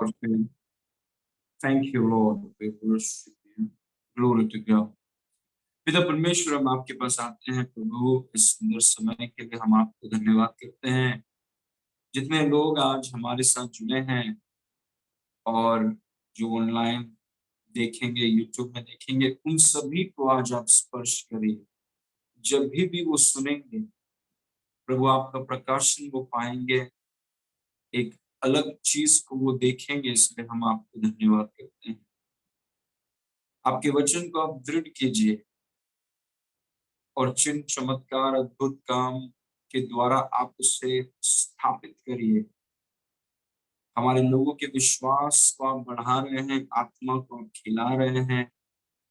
और फिर thank you Lord, we worship you, glory to God. पिता परमेश्वर, हम आपके पास आते हैं प्रभु, इस सुंदर समय के लिए हम आपको धन्यवाद करते हैं। जितने लोग आज हमारे साथ जुड़े हैं और जो ऑनलाइन देखेंगे, यूट्यूब में देखेंगे, उन सभी को आज आप स्पर्श करिए। जब भी वो सुनेंगे प्रभु, आपका प्रकाशन वो पाएंगे, एक अलग चीज को वो देखेंगे, इसलिए हम आपको धन्यवाद करते हैं। आपके वचन को आप दृढ़ कीजिए और चिन्ह चमत्कार अद्भुत काम के द्वारा आप उसे स्थापित करिए। हमारे लोगों के विश्वास को आप बढ़ा रहे हैं, आत्मा को आप खिला रहे हैं,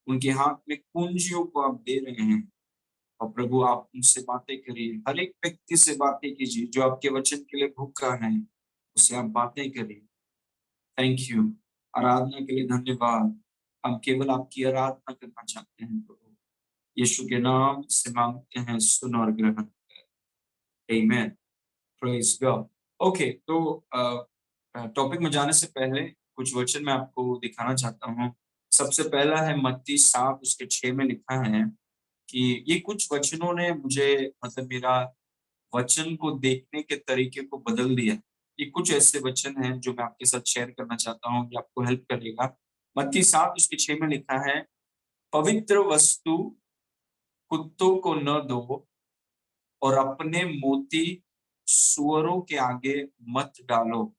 उनके हाथ में कुंजियों को आप दे रहे हैं। और प्रभु, आप उनसे बातें करिए, हर एक व्यक्ति से बातें कीजिए जो आपके वचन के लिए भूखा है, उससे आप बातें करिए। थैंक यू, आराधना के लिए धन्यवाद। हम केवल आपकी आराधना करना चाहते हैं प्रभु, यीशु के नाम से मांगते हैं, सुन और ग्रहण कर। आमीन, प्रेज गॉड। ओके, तो टॉपिक में जाने से पहले कुछ वचन मैं आपको दिखाना चाहता हूँ। सबसे पहला है मत्ती 7 उसके 6 में लिखा है कि ये कुछ वचनों ने मुझे, मतलब मेरा वचन को देखने के तरीके को बदल दिया। ये कुछ ऐसे वचन हैं जो मैं आपके साथ शेयर करना चाहता हूँ, ये आपको हेल्प करेगा। मत्ती 7 उसके 6 में लिखा है, पवित्र वस्तु कुत्तों को न दो और अपने मोती सुअरों के आगे मत डालो,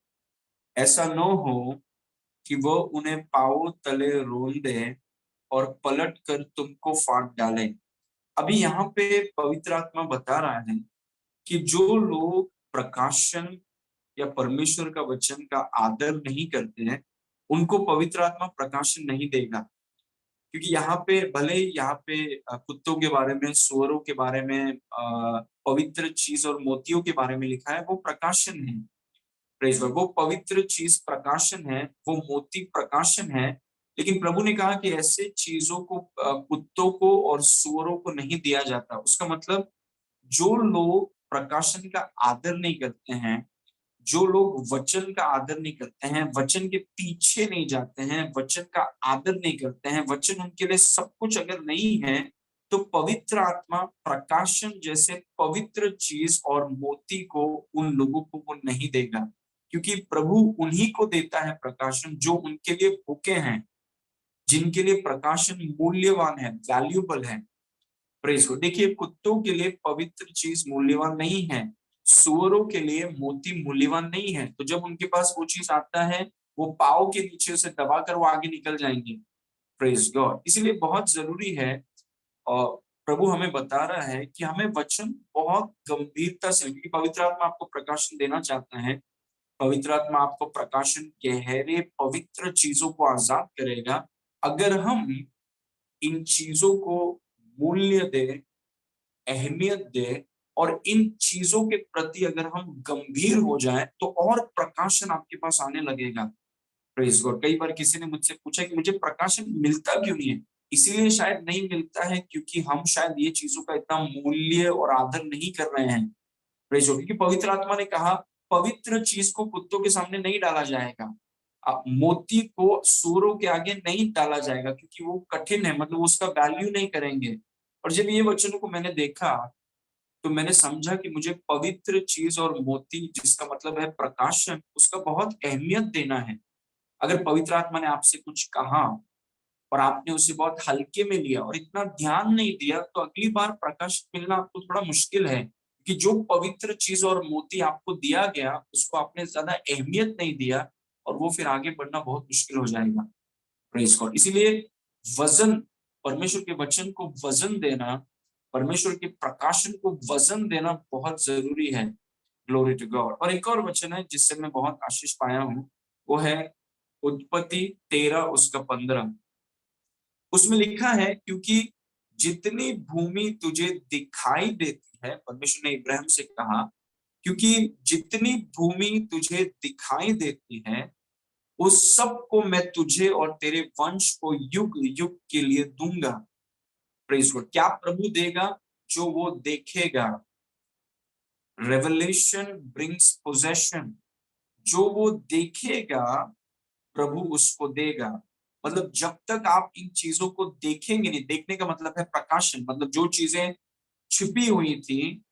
ऐसा न हो कि वो उन्हें पांव तले रोल दे और पलट कर तुमको फाड़ डाले। अभी यहाँ पे पवित्र आत्मा बता रहा है कि जो लोग प्रकाशन या परमेश्वर का वचन का आदर नहीं करते हैं, उनको पवित्र आत्मा प्रकाशन नहीं देगा। क्योंकि यहाँ पे भले ही यहाँ पे कुत्तों के बारे में, सुअरों के बारे में, पवित्र चीज और मोतियों के बारे में लिखा है, वो प्रकाशन है। प्रेज गॉड, वो पवित्र चीज प्रकाशन है, वो मोती प्रकाशन है। लेकिन प्रभु ने कहा कि ऐसे चीजों को कुत्तों को और सुअरों को नहीं दिया जाता। उसका मतलब जो लोग प्रकाशन का आदर नहीं करते हैं, जो लोग वचन का आदर नहीं करते हैं, वचन के पीछे नहीं जाते हैं, वचन का आदर नहीं करते हैं, वचन उनके लिए सब कुछ अगर नहीं है, तो पवित्र आत्मा प्रकाशन जैसे पवित्र चीज और मोती को उन लोगों को वो नहीं देगा। क्योंकि प्रभु उन्हीं को देता है प्रकाशन जो उनके लिए भूखे हैं, जिनके लिए प्रकाशन मूल्यवान है, वैल्यूबल है। प्रेज को देखिए, कुत्तों के लिए पवित्र चीज मूल्यवान नहीं है, सुअरों के लिए मोती मूल्यवान नहीं है। तो जब उनके पास वो चीज आता है, वो पाव के नीचे से दबाकर वो आगे निकल जाएंगे। प्रेज गॉड, इसलिए बहुत जरूरी है। और प्रभु हमें बता रहा है कि हमें वचन बहुत गंभीरता से, क्योंकि पवित्र आत्मा आपको प्रकाशन देना चाहता है। पवित्र आत्मा आपको प्रकाशन, गहरे पवित्र चीजों को आजाद करेगा अगर हम इन चीजों को मूल्य दे, अहमियत दे, और इन चीजों के प्रति अगर हम गंभीर हो जाएं, तो और प्रकाशन आपके पास आने लगेगा। Praise God. कई बार किसी ने मुझसे पूछा कि मुझे प्रकाशन मिलता क्यों नहीं है। इसीलिए शायद नहीं मिलता है क्योंकि हम शायद ये चीजों का इतना मूल्य और आदर नहीं कर रहे हैं। प्रेज गॉड, क्योंकि पवित्र आत्मा ने कहा पवित्र चीज को कुत्तों के सामने नहीं डाला जाएगा, मोती को सूरों के आगे नहीं डाला जाएगा, क्योंकि वो कठिन है, मतलब उसका वैल्यू नहीं करेंगे। और जब ये वचनों को मैंने देखा, तो मैंने समझा कि मुझे पवित्र चीज और मोती, जिसका मतलब है प्रकाशन, उसका बहुत अहमियत देना है। अगर पवित्र आत्मा ने आपसे कुछ कहा और आपने उसे बहुत हल्के में लिया और इतना ध्यान नहीं दिया, तो अगली बार प्रकाश मिलना आपको थोड़ा मुश्किल है। कि जो पवित्र चीज और मोती आपको दिया गया, उसको आपने ज्यादा अहमियत नहीं दिया, और वो फिर आगे बढ़ना बहुत मुश्किल हो जाएगा। Praise God. इसीलिए वजन, परमेश्वर के वचन को वजन देना, परमेश्वर के प्रकाशन को वजन देना बहुत जरूरी है। Glory to God. और एक और वचन है जिससे मैं बहुत आशीष पाया हूँ, वो है उत्पत्ति 13 उसका 15। उसमें लिखा है, क्योंकि जितनी भूमि तुझे दिखाई देती है, परमेश्वर ने इब्राहिम से कहा, क्योंकि जितनी भूमि तुझे दिखाई देती है, उस सब को मैं तुझे और तेरे वंश को युग युग के लिए दूंगा। Praise God. क्या प्रभु देगा? जो वो देखेगा। Revelation brings possession. जो वो देखेगा प्रभु उसको देगा। मतलब जब तक आप इन चीजों को देखेंगे नहीं, देखने का मतलब है प्रकाशन, मतलब जो चीजें छिपी हुई थी,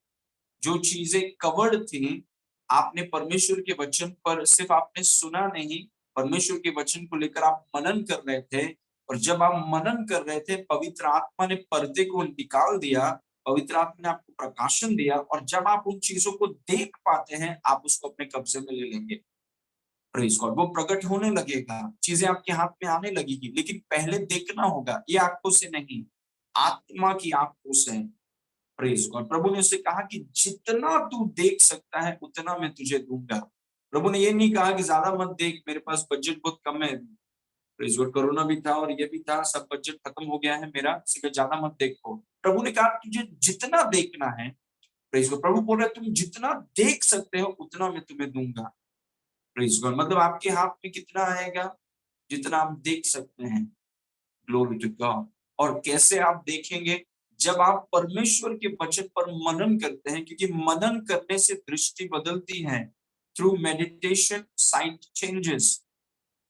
जो चीजें कवर्ड थी, आपने परमेश्वर के वचन पर सिर्फ आपने सुना नहीं, परमेश्वर के वचन को लेकर आप मनन कर रहे थे, और जब आप मनन कर रहे थे पवित्र आत्मा ने पर्दे को निकाल दिया, पवित्र आत्मा ने आपको प्रकाशन दिया, और जब आप उन चीजों को देख पाते हैं आप उसको अपने कब्जे में ले लेंगे। प्रेज गॉड, वो प्रकट होने लगेगा, चीजें आपके हाथ में आने लगेगी, लेकिन पहले देखना होगा, ये आंखों से नहीं, आत्मा की आंखों से। प्रेज गॉड, प्रभु ने उससे कहा कि जितना तू देख सकता है उतना मैं तुझे दूंगा। प्रभु ने ये नहीं कहा कि ज्यादा मत देख, मेरे पास बजट बहुत कम है। प्रेज गॉड, कोरोना भी था और ये भी था, सब बजट खत्म हो गया है मेरा, इसलिए ज्यादा मत देखो। प्रभु ने कहा तुझे जितना देखना है, प्रेज गॉड, प्रभु बोल रहे तुम जितना देख सकते हो उतना मैं तुम्हें दूंगा। प्रेज गॉड, मतलब आपके हाथ में कितना आएगा, जितना आप देख सकते हैं। Glory to God. और कैसे आप देखेंगे, जब आप परमेश्वर के वचन पर मनन करते हैं, क्योंकि मनन करने से दृष्टि बदलती है। Through meditation site changes.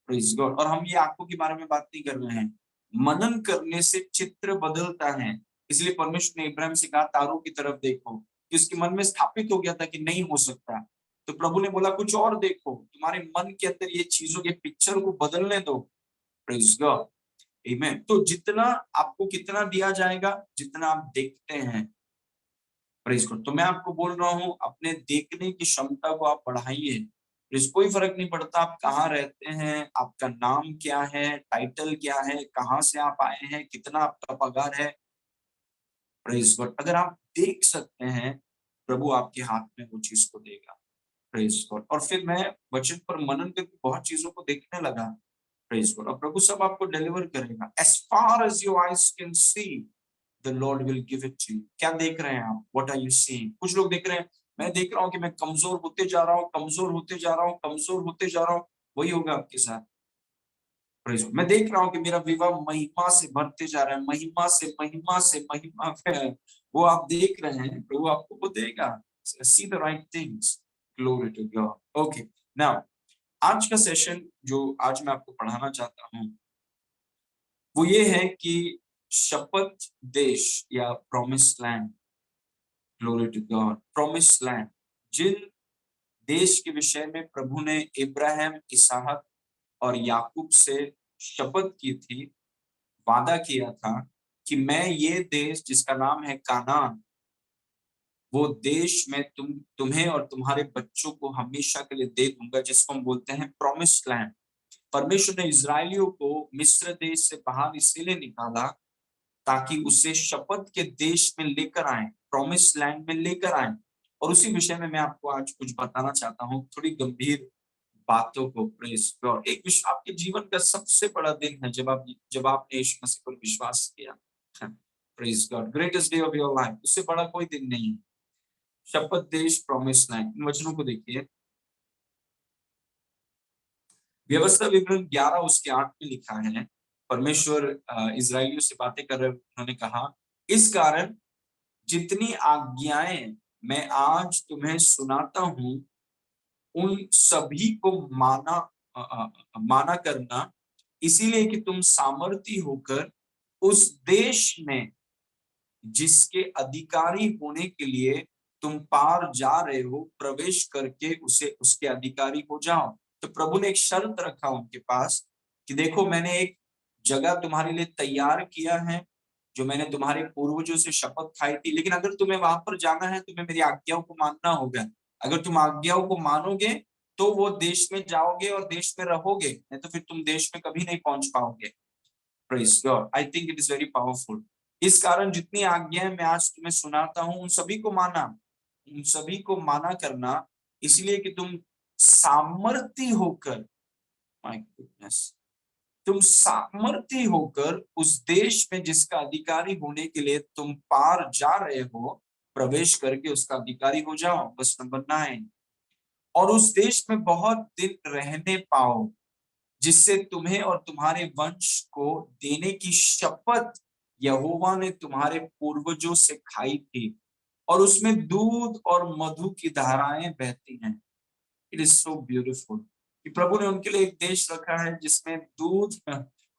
Praise God, और हम ये आंखों के बारे में बात नहीं कर रहे हैं, मनन करने से चित्र बदलता है। इसलिए परमेश्वर ने इब्राहिम से कहा तारों की तरफ देखो, कि उसके मन में स्थापित हो गया था कि नहीं हो सकता। तो प्रभु ने बोला कुछ और देखो, तुम्हारे मन के अंदर ये चीजों के पिक्चर को बदलने दो। प्रेज गॉड, आमीन। तो जितना आपको कितना दिया जाएगा, जितना आप देखते हैं। प्रेज गॉड, तो मैं आपको बोल रहा हूँ अपने देखने की क्षमता को आप बढ़ाइए। कोई फर्क नहीं पड़ता आप कहाँ रहते हैं, आपका नाम क्या है, टाइटल क्या है, कहाँ से आप आए हैं, कितना आपका पगार है। प्रेज गॉड, अगर आप देख सकते हैं प्रभु आपके हाथ में वो चीज को देगा। प्रेज गॉड, और फिर मैं वचन पर मनन करके बहुत चीजों को देखने लगा। प्रेज गॉड, और प्रभु सब आपको डिलीवर करेगा। As far as your eyes can see the Lord will give it to you. क्या देख रहे हैं आप, व्हाट आर यू सीइंग? कुछ लोग देख रहे हैं, मैं देख रहा हूँ कि मैं कमजोर होते जा रहा हूँ, कमजोर होते जा रहा हूँ, कमजोर होते जा रहा हूँ। वही होगा आपके साथ। प्रेज गॉड, मैं देख रहा हूँ कि मेरा विवाह महिमा से बढ़ते जा रहा है, महिमा से महिमा से महिमा में। वो आप देख रहे हैं, प्रभु आपको वो देगा। See the right things. Glory to God. Okay, now आज का सेशन जो आज मैं आपको पढ़ाना चाहता हूँ वो ये है कि शपथ देश या promise land. Glory to God, promise land, जिन देश के विषय में प्रभु ने इब्राहिम, इसहाक और याकूब से शपथ की थी, वादा किया था कि मैं ये देश जिसका नाम है कानान, वो देश में तुम्हें और तुम्हारे बच्चों को हमेशा के लिए दे दूंगा, जिसको हम बोलते हैं प्रॉमिस लैंड। परमेश्वर ने इजरायलियों को मिस्र देश से बाहर इसीलिए निकाला ताकि उसे शपथ के देश में लेकर आए, प्रॉमिस लैंड में लेकर आए। और उसी विषय में मैं आपको आज कुछ बताना चाहता हूँ, थोड़ी गंभीर बातों को। प्रेज गॉड, एक विश्व आपके जीवन का सबसे बड़ा दिन है जब आपने यीशु मसीह पर विश्वास किया। Praise God, greatest day of your life, उससे बड़ा कोई दिन नहीं है। शपथ देश, प्रॉमिस लैंड, इन वचनों को देखिए। व्यवस्था विवरण 11 उसके 8 में लिखा है, परमेश्वर इजरायलियों से बातें कर रहे, उन्होंने कहा इस कारण जितनी आज्ञाएं मैं आज तुम्हें सुनाता हूं उन सभी को माना करना, इसीलिए कि तुम सामर्थी होकर उस देश में जिसके अधिकारी होने के लिए तुम पार जा रहे हो, प्रवेश करके उसे उसके अधिकारी हो जाओ। तो प्रभु ने एक शर्त रखा उनके पास कि देखो मैंने एक जगह तुम्हारे लिए तैयार किया है, जो मैंने तुम्हारे पूर्वजों से शपथ खाई थी, लेकिन अगर तुम्हें वहां पर जाना है तुम्हें मेरी आज्ञाओं को मानना होगा। अगर तुम आज्ञाओं को मानोगे तो वो देश में जाओगे और देश में रहोगे, नहीं तो फिर तुम देश में कभी नहीं पहुंच पाओगे। Praise God, I think it is very powerful. इस कारण जितनी आज्ञाएं मैं आज तुम्हें सुनाता हूं उन सभी को माना, उन सभी को माना करना, इसलिए कि तुम सामर्थी होकर, माय गुडनेस, तुम सामर्थी होकर उस देश में जिसका अधिकारी होने के लिए तुम पार जा रहे हो, प्रवेश करके उसका अधिकारी हो जाओ। बस नंबर 9, और उस देश में बहुत दिन रहने पाओ, जिससे तुम्हें और तुम्हारे वंश को देने की शपथ यहोवा ने तुम्हारे पूर्वजों से खाई थी, और उसमें दूध और मधु की धाराएं बहती हैं। It is so beautiful. कि प्रभु ने उनके लिए एक देश रखा है जिसमें दूध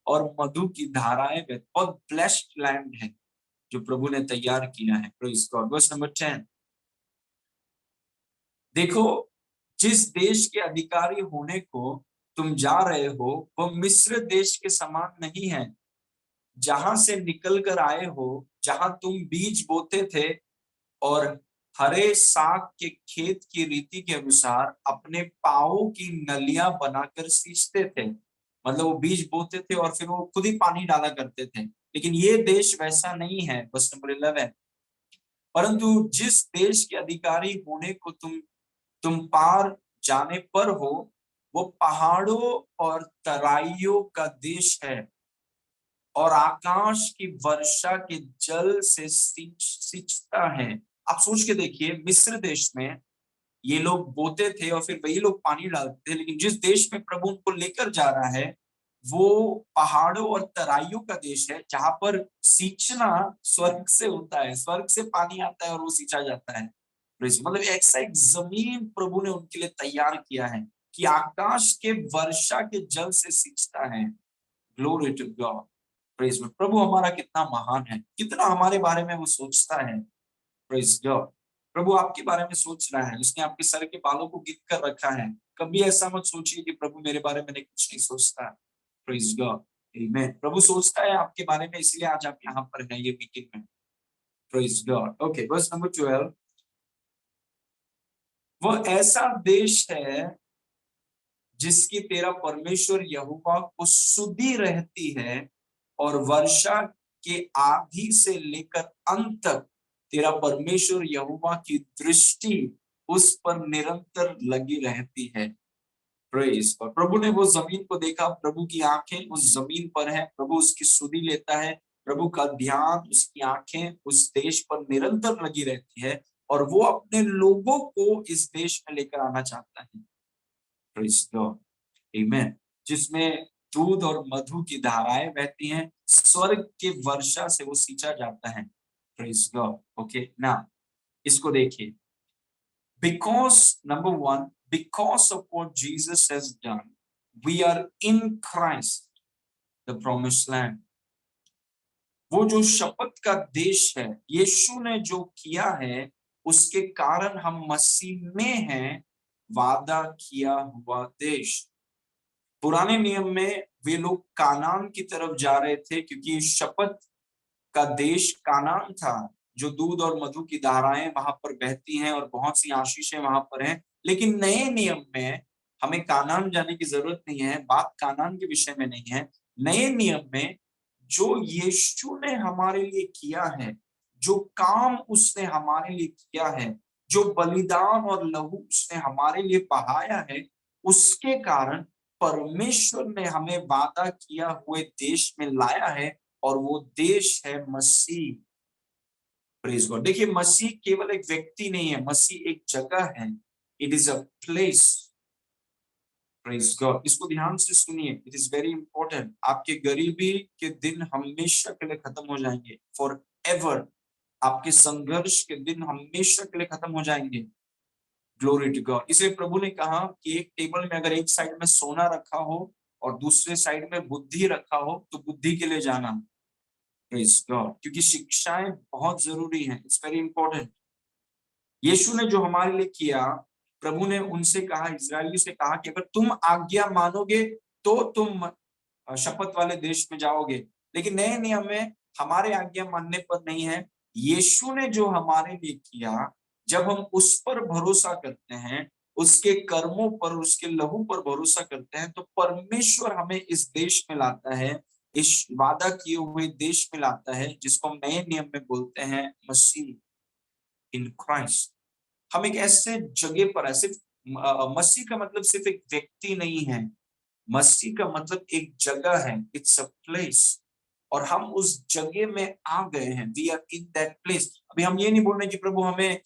और मधु की धाराएं बहती, बहुत ब्लेस्ड लैंड है जो प्रभु ने तैयार किया है। Praise God. वर्स नंबर 10, देखो जिस देश के अधिकारी होने को तुम जा रहे हो वह मिस्र देश के समान नहीं है, जहां से निकल कर आए हो, जहां तुम बीज बोते थे और हरे साग के खेत की रीति के अनुसार अपने पाँवों की नलियां बनाकर सींचते थे। मतलब वो बीज बोते थे और फिर वो खुद ही पानी डाला करते थे। लेकिन ये देश वैसा नहीं है। बस नंबर 11, परंतु जिस देश के अधिकारी होने को तुम पार जाने पर हो वो पहाड़ों और तराइयों का देश है और आकाश की वर्षा के जल से सींचता है। आप सोच के देखिए, मिस्र देश में ये लोग बोते थे और फिर वही लोग पानी डालते थे, लेकिन जिस देश में प्रभु उनको लेकर जा रहा है वो पहाड़ों और तराइयों का देश है, जहां पर सींचना स्वर्ग से होता है, स्वर्ग से पानी आता है और वो सींचा जाता है। मतलब ऐसा एक जमीन प्रभु ने उनके लिए तैयार किया है कि आकाश के वर्षा के जल से सींचता है। Glory to God. Praise God. प्रभु हमारा कितना महान है, कितना हमारे बारे में वो सोचता है। Praise God. प्रभु आपके बारे में सोच रहा है, उसने आपके सर के बालों को गिन कर रखा है। कभी ऐसा मत सोचिए कि प्रभु मेरे बारे में कुछ नहीं सोचता। Praise God. आमीन। प्रभु सोचता है आपके बारे में, इसलिए आज आप यहाँ पर हैं ये मीटिंग में। Praise God. Okay, verse number 12, वह ऐसा देश है जिसकी तेरा परमेश्वर यहोवा को सुधि रहती है और वर्षा के आदि से लेकर अंत तक तेरा परमेश्वर यहोवा की दृष्टि उस पर निरंतर लगी रहती है। प्रेज। और प्रभु ने वो जमीन को देखा, प्रभु की आंखें उस जमीन पर है, प्रभु उसकी सुधि लेता है, प्रभु का ध्यान, उसकी आंखें उस देश पर निरंतर लगी रहती है और वो अपने लोगों को इस देश में लेकर आना चाहता है। Praise God. आमीन। जिसमें दूध और मधु की धाराएं बहती हैं, स्वर्ग के वर्षा से वो सींचा जाता है। Praise God. ओके, ना इसको देखिए। Because number 1, because of what Jesus has done, we are in Christ the promised land. वो जो शपथ का देश है, यीशु ने जो किया है, उसके कारण हम मसीह में हैं, वादा किया हुआ देश। पुराने नियम में वे लोग कानान की तरफ जा रहे थे क्योंकि शपथ का देश कानान था, जो दूध और मधु की धाराएं वहां पर बहती हैं और बहुत सी आशीषें वहां पर हैं। लेकिन नए नियम में हमें कानान जाने की जरूरत नहीं है, बात कानान के विषय में नहीं है। नए नियम में जो यीशु ने हमारे लिए किया है, जो काम उसने हमारे लिए किया है, जो बलिदान और लहू उसने हमारे लिए बहाया है, उसके कारण परमेश्वर ने हमें वादा किया हुए देश में लाया है और वो देश है मसीह। Praise God. देखिए, मसीह केवल एक व्यक्ति नहीं है, मसीह एक जगह है। It is a place. Praise God. इसको ध्यान से सुनिए, इट इज वेरी इंपॉर्टेंट। आपके गरीबी के दिन हमेशा के लिए खत्म हो जाएंगे, फॉर एवर। आपके संघर्ष के दिन हमेशा के लिए खत्म हो जाएंगे। Glory to God. इसलिए प्रभु ने कहा कि एक टेबल में अगर एक साइड में सोना रखा हो और दूसरे साइड में बुद्धि रखा हो तो बुद्धि के लिए जाना। Praise God. क्योंकि शिक्षाएं बहुत जरूरी हैं, इट्स वेरी इंपॉर्टेंट। यीशु ने जो हमारे लिए किया, प्रभु ने उनसे कहा, इजरायली से कहा कि अगर तुम आज्ञा मानोगे तो तुम शपथ वाले देश में जाओगे। लेकिन नए नियम में हमारे आज्ञा मानने पर नहीं है, यीशु ने जो हमारे लिए किया, जब हम उस पर भरोसा करते हैं, उसके कर्मों पर, उसके लहू पर भरोसा करते हैं, तो परमेश्वर हमें इस देश में लाता है, इस वादा किए हुए देश में लाता है, जिसको हम नए नियम में बोलते हैं मसीह, इन क्राइस्ट। हम एक ऐसे जगह पर है, सिर्फ मसीह का मतलब सिर्फ एक व्यक्ति नहीं है, मसीह का मतलब एक जगह है, इट्स अ प्लेस। और हम उस जगह में आ गए हैं, we are in that place. अभी हम ये नहीं बोल रहे कि प्रभु हमें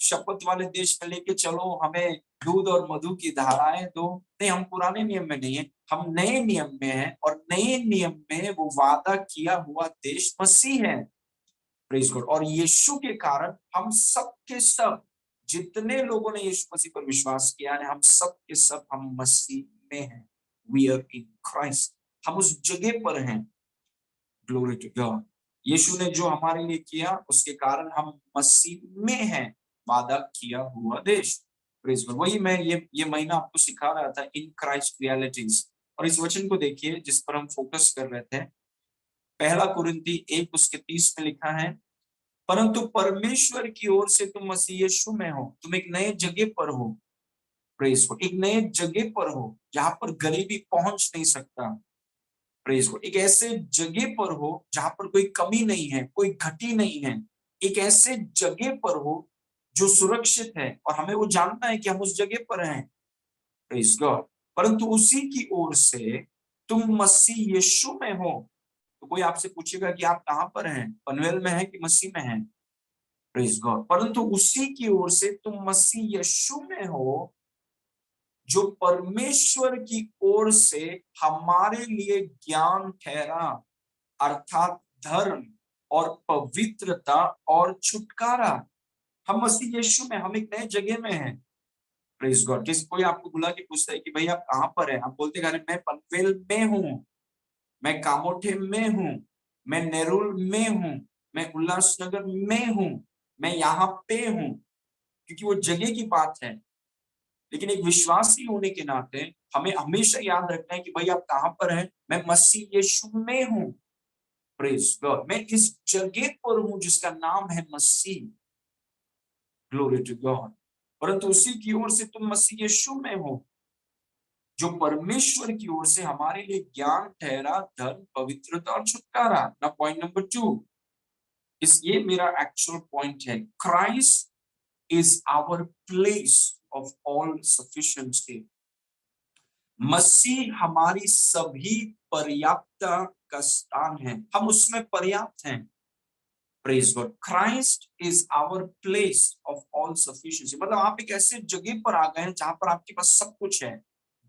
शपथ वाले देश में लेके चलो, हमें दूध और मधु की धाराएं दो। नहीं, हम पुराने नियम में नहीं है, हम नए नियम में हैं और नए नियम में वो वादा किया हुआ देश मसीह है। Praise God. और यीशु के कारण हम सब के सब जितने लोगों ने यीशु मसीह पर विश्वास किया है, हम सब के सब हम मसीह में हैं। वी आर इन क्राइस्ट, हम उस जगह पर हैं। Glory to God. यीशु ने जो हमारे लिए किया उसके कारण हम मसीह में हैं, वादा किया हुआ देश। Praise God. वही मैं ये महीना आपको सिखा रहा था, इन क्राइस्ट रियलिटीज। और इस वचन को देखिए जिस पर हम फोकस कर रहे थे, पहला कुरिन्थी 1 उसके 30 में लिखा है, परंतु परमेश्वर की ओर से तुम मसीह यीशु में हो, तुम एक नए जगह पर हो। Praise God. एक नए जगह पर हो जहां पर गरीबी पहुंच नहीं सकता। Praise God. एक ऐसे जगह पर हो जहां पर कोई कमी नहीं है, कोई घटी नहीं है। एक ऐसे जगह पर हो जो सुरक्षित है और हमें वो जानना है कि हम उस जगह पर हैं। Praise God. परंतु उसी की ओर से तुम मसीह यीशु में हो। तो कोई आपसे पूछेगा कि आप कहां पर हैं, पनवेल में हैं कि मसीह में हैं? Praise God. परंतु उसी की ओर से तुम मसीह यीशु में हो, जो परमेश्वर की ओर से हमारे लिए ज्ञान ठहरा, अर्थात धर्म और पवित्रता और छुटकारा। हम मसीह यीशु में, हम एक नए जगह में हैं। Praise God. किसी कोई आपको बुला के पूछता है कि भाई आप कहां पर हैं, आप बोलते हैं मैं पनवेल में हूँ, मैं कामोठे में हूँ, मैं नेरुल में हूँ, मैं उल्लासनगर में हूँ, मैं यहाँ पे हूँ, क्योंकि वो जगह की बात है। लेकिन एक विश्वासी होने के नाते हमें हमेशा याद रखना है कि भाई आप कहां पर हैं, मैं मसीह यीशु में हूँ। Praise God. मैं इस जगह पर हूँ जिसका नाम है मसीह। Glory to God. परंतु उसी की ओर से तुम मसीह यीशु में हो, जो परमेश्वर की ओर से हमारे लिए ज्ञान ठहरा, धर्म, पवित्रता और छुटकारा। ना पॉइंट नंबर 2, ये मेरा एक्चुअल पॉइंट है। Christ is our place of all sufficiency. मसीह हमारी सभी पर्याप्तता का स्थान है, हम उसमें पर्याप्त हैं। Praise God. Christ is our place of all sufficiency. मतलब आप एक ऐसे जगह पर आ गए हैं जहां पर आपके पास सब कुछ है।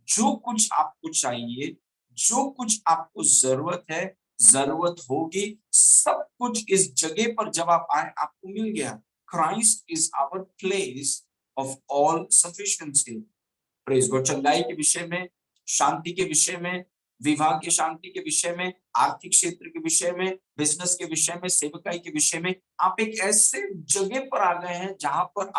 जो कुछ आपको चाहिए, जो कुछ आपको जरूरत है, जरूरत होगी, सब कुछ इस जगह पर जब आप आए आपको मिल गया। Christ is our place of all sufficiency. Praise God. चंगाई के विषय में, शांति के विषय में, विवाह की शांति के विषय में, आर्थिक क्षेत्र के विषय में, बिजनेस के विषय में, सेवकाई के विषय में, आप एक ऐसे जगह पर आ गए हैं जहां पर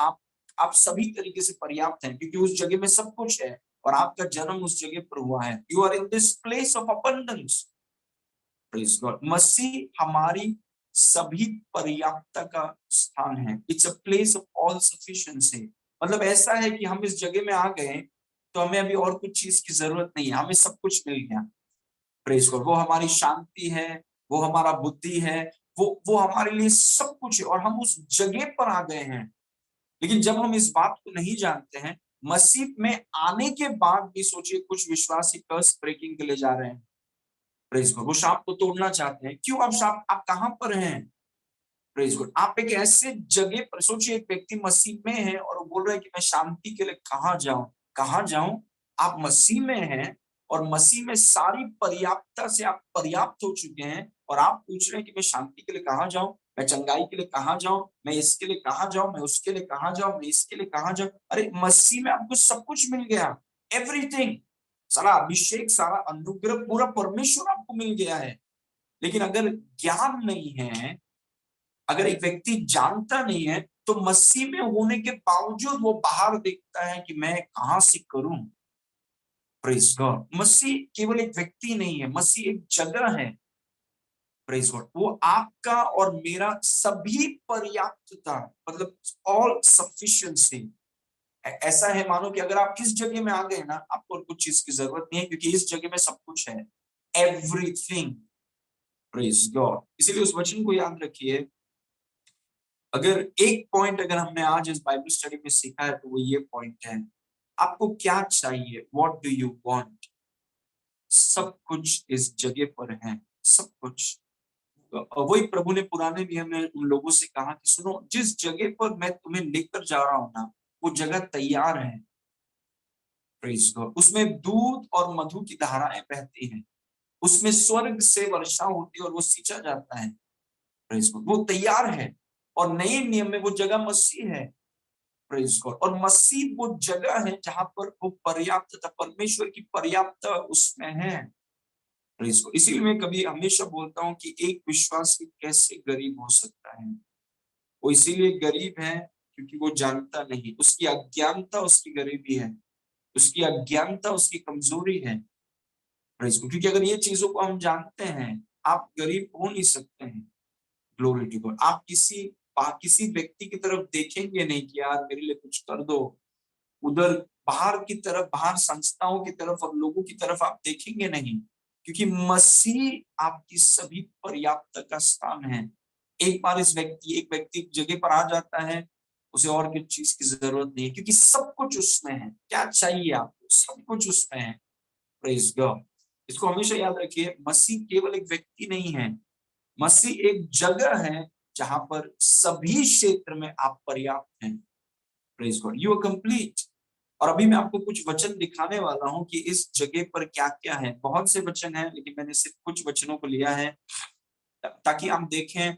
आप सभी तरीके से पर्याप्त हैं, क्योंकि उस जगह में सब कुछ है और आपका जन्म उस जगह पर हुआ है। You are in this place of abundance. Praise God. मसीह हमारी सभी पर्याप्तता का स्थान है। It's a place of all sufficiency. मतलब ऐसा है कि हम इस जगह में आ गए तो हमें अभी और कुछ चीज की जरूरत नहीं है, हमें सब कुछ मिल गया। Praise God. वो हमारी शांति है, वो हमारा बुद्धि है, वो हमारे लिए सब कुछ है और हम उस जगह पर आ गए हैं। लेकिन जब हम इस बात को नहीं जानते हैं, मसीह में आने के बाद भी सोचिए कुछ विश्वासी कर्स ब्रेकिंग के लिए जा रहे हैं। Praise God. वो सांप को तोड़ना चाहते हैं। क्यों? आप कहां पर हैं? Praise God. आप एक ऐसे जगह पर सोचिए, एक व्यक्ति मसीह में है और वो बोल रहा है कि मैं शांति के लिए कहां जाऊं, कहां जाऊं। आप मसीह में हैं और मसीह में सारी पर्याप्तता से आप पर्याप्त हो चुके हैं और आप पूछ रहे हैं कि मैं शांति के लिए कहां जाऊं, मैं चंगाई के लिए कहां जाऊं, मैं इसके लिए कहां जाऊं, मैं उसके लिए कहां जाऊं, मैं इसके लिए कहां जाऊं। अरे मसीह में आपको सब कुछ मिल गया, एवरीथिंग। सारा अभिषेक, सारा अनुग्रह, पूरा परमेश्वर आपको मिल गया है। लेकिन अगर ज्ञान नहीं है, अगर एक व्यक्ति जानता नहीं है, तो मसीह में होने के बावजूद वो बाहर देखता है कि मैं कहां से करूं। Praise God. मसीह केवल एक व्यक्ति नहीं है, मसीह एक जगह है। Praise God. वो आपका और मेरा सभी पर्याप्तता, मतलब ऑल सफिशिएंसी। ऐसा है मानो कि अगर आप किस जगह में आ गए ना, आपको कुछ चीज की जरूरत नहीं है, क्योंकि इस जगह में सब कुछ है, एवरीथिंग। Praise God. इसीलिए उस वचन को याद रखिए। अगर एक पॉइंट अगर हमने आज इस बाइबल स्टडी में सीखा है तो वो ये पॉइंट है, आपको क्या चाहिए, व्हाट डू यू वांट, सब कुछ इस जगह पर है, सब कुछ। वही प्रभु ने पुराने नियम में उन लोगों से कहा कि सुनो, जिस जगह पर मैं तुम्हें लेकर जा रहा हूं ना, वो जगह तैयार है। Praise God. उसमें दूध और मधु की धाराएं बहती हैं, उसमें स्वर्ग से वर्षा होती है और वो सींचा जाता है। Praise God. वो तैयार है और नए नियम में वो जगह मसीह है। Praise God. और मसीह वो जगह है जहां पर वो पर्याप्तता, परमेश्वर की पर्याप्तता उसमें है। Praise God. इसीलिए मैं कभी हमेशा बोलता हूं कि एक विश्वासी कैसे गरीब हो सकता है। वो इसीलिए गरीब है क्योंकि वो जानता नहीं, उसकी अज्ञानता उसकी गरीबी है, उसकी अज्ञानता उसकी कमजोरी है। Praise God. क्योंकि अगर ये चीजों को हम जानते हैं, आप गरीब हो नहीं सकते हैं। Glory to God. आप किसी व्यक्ति की तरफ देखेंगे नहीं कि यार मेरे लिए कुछ कर दो। उधर बाहर की तरफ, बाहर संस्थाओं की तरफ और लोगों की तरफ आप देखेंगे नहीं, क्योंकि मसीह आपकी सभी पर्याप्त का स्थान है। एक व्यक्ति एक जगह पर आ जाता है, उसे और किसी चीज की जरूरत नहीं है, क्योंकि सब कुछ उसमें है। क्या चाहिए आपको? सब कुछ उसमें है। Praise God. इसको हमेशा याद रखिए, मसीह केवल एक व्यक्ति नहीं है, मसीह एक जगह है जहां पर सभी क्षेत्र में आप पर्याप्त हैं। Praise God, you are complete. और अभी मैं आपको कुछ वचन दिखाने वाला हूं कि इस जगह पर क्या क्या है। बहुत से वचन हैं, लेकिन मैंने सिर्फ कुछ वचनों को लिया है ताकि आप देखें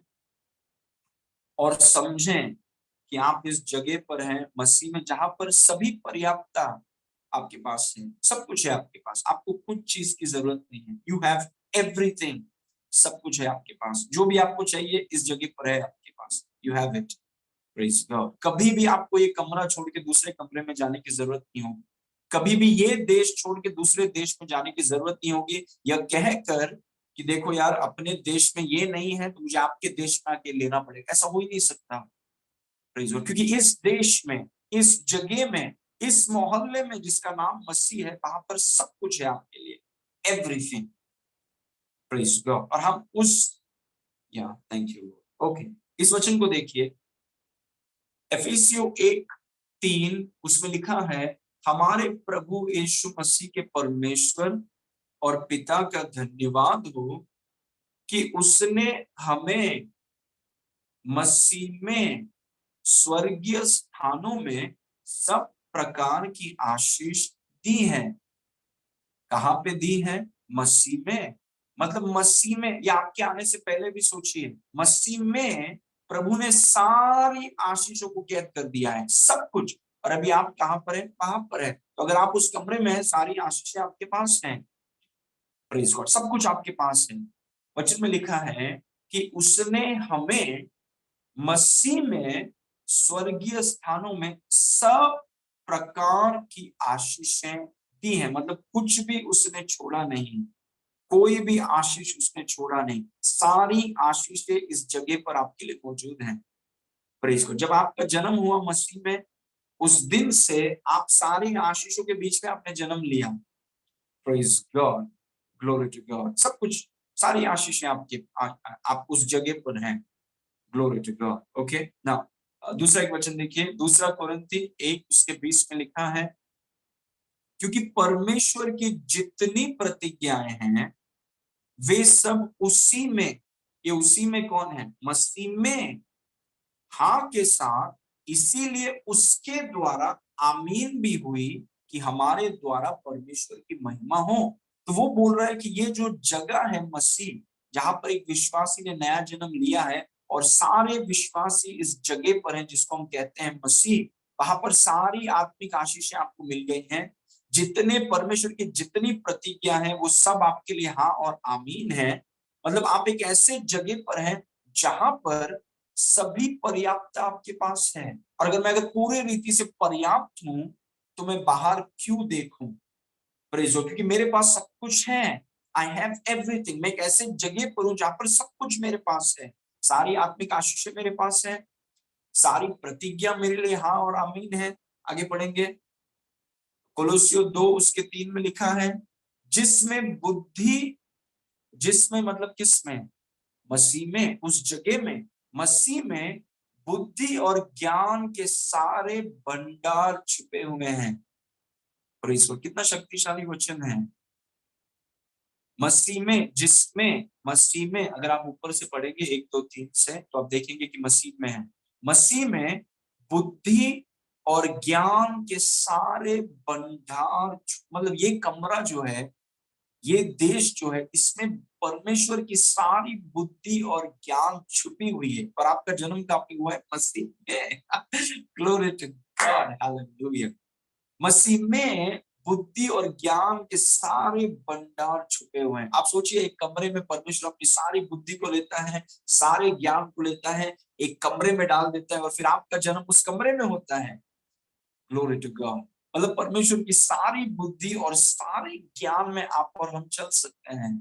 और समझें कि आप इस जगह पर हैं मसीह में, जहां पर सभी पर्याप्तता आपके पास है। सब कुछ है आपके पास, आपको कुछ चीज की जरूरत नहीं है। You have everything. सब कुछ है आपके पास, जो भी आपको चाहिए इस जगह पर है आपके पास। You have it. Praise God. कभी भी आपको ये कमरा छोड़ के दूसरे कमरे में जाने की जरूरत नहीं होगी। कभी भी ये देश छोड़ के दूसरे देश में जाने की जरूरत नहीं होगी, यह कहकर कि देखो यार अपने देश में ये नहीं है तो मुझे आपके देश में आके लेना पड़ेगा। ऐसा हो ही नहीं सकता। Praise God. क्योंकि इस देश में, इस जगह में, इस मोहल्ले में जिसका नाम मसीह है, वहां पर सब कुछ है आपके लिए। एवरीथिंग। Praise God. और हम उस, या थैंक यू। ओके, इस वचन को देखिए, एफिसियों 1:3, उसमें लिखा है, हमारे प्रभु यीशु मसीह के परमेश्वर और पिता का धन्यवाद हो कि उसने हमें मसीह में स्वर्गीय स्थानों में सब प्रकार की आशीष दी है। कहां पे दी है? मसीह में। मतलब मसीह में, या आपके आने से पहले भी सोचिए, मसीह में प्रभु ने सारी आशीषों को कैद कर दिया है, सब कुछ। और अभी आप कहां पर है? कहां पर है? तो अगर आप उस कमरे में है, सारी आशीषें आपके पास हैं। Praise God. सब कुछ आपके पास है। वचन में लिखा है कि उसने हमें मसीह में स्वर्गीय स्थानों में सब प्रकार की आशीषें दी हैं। मतलब कुछ भी उसने छोड़ा नहीं, कोई भी आशीष उसने छोड़ा नहीं। सारी आशीषें इस जगह पर आपके लिए मौजूद हैं। प्रेज को। जब आपका जन्म हुआ मसीह में, उस दिन से आप सारी आशीषों के बीच में आपने जन्म लिया। Praise God. Glory to God. सब कुछ, सारी आशीषें आपके आप उस जगह पर हैं। Glory to God. ओके ना। दूसरा एक वचन देखिए, दूसरा कोरिन्थी 1:20 में लिखा है, क्योंकि परमेश्वर की जितनी प्रतिज्ञाएं हैं वे सब उसी में, ये उसी में कौन है? मसीह में, हाँ के साथ, इसीलिए उसके द्वारा आमीन भी हुई कि हमारे द्वारा परमेश्वर की महिमा हो। तो वो बोल रहा है कि ये जो जगह है मसीह, जहां पर एक विश्वासी ने नया जन्म लिया है और सारे विश्वासी इस जगह पर हैं जिसको हम कहते हैं मसीह, वहां पर सारी आत्मिक आशीषें आपको मिल गई हैं। जितने परमेश्वर की जितनी प्रतिज्ञा है वो सब आपके लिए हाँ और आमीन है। मतलब आप एक ऐसे जगह पर हैं जहां पर सभी पर्याप्त आपके पास है। और अगर पूरे रीति से पर्याप्त हूं तो मैं बाहर क्यों देखूं? प्रेज हो, क्योंकि मेरे पास सब कुछ है। I have everything. मैं एक ऐसे जगह पर हूं जहां पर सब कुछ मेरे पास है। सारी आत्मिक आशीषें मेरे पास है, सारी प्रतिज्ञा मेरे लिए हाँ और आमीन है। आगे पढ़ेंगे, कोलोसियों 2:3 में लिखा है, जिसमें बुद्धि, जिसमें मतलब किसमें? मसीह में, उस जगह में, मसीह में बुद्धि और ज्ञान के सारे भंडार छिपे हुए हैं। और इसको कितना शक्तिशाली वचन है। मसीह में, जिसमें, मसीह में, अगर आप ऊपर से पढ़ेंगे 1, 2, 3 से, तो आप देखेंगे कि मसीह में है। मसीह में बुद्धि और ज्ञान के सारे भंडार, मतलब ये कमरा जो है, ये देश जो है, इसमें परमेश्वर की सारी बुद्धि और ज्ञान छुपी हुई है। पर आपका जन्म कहाँ पे हुआ है? मसीह में। Glory to God, hallelujah. मसीह में बुद्धि और ज्ञान के सारे भंडार छुपे हुए हैं। आप सोचिए, एक कमरे में परमेश्वर अपनी सारी बुद्धि को लेता है, सारे ज्ञान को लेता है, एक कमरे में डाल देता है और फिर आपका जन्म उस कमरे में होता है। Glory to God. मतलब परमेश्वर की सारी बुद्धि और सारे ज्ञान में आप और हम चल सकते हैं।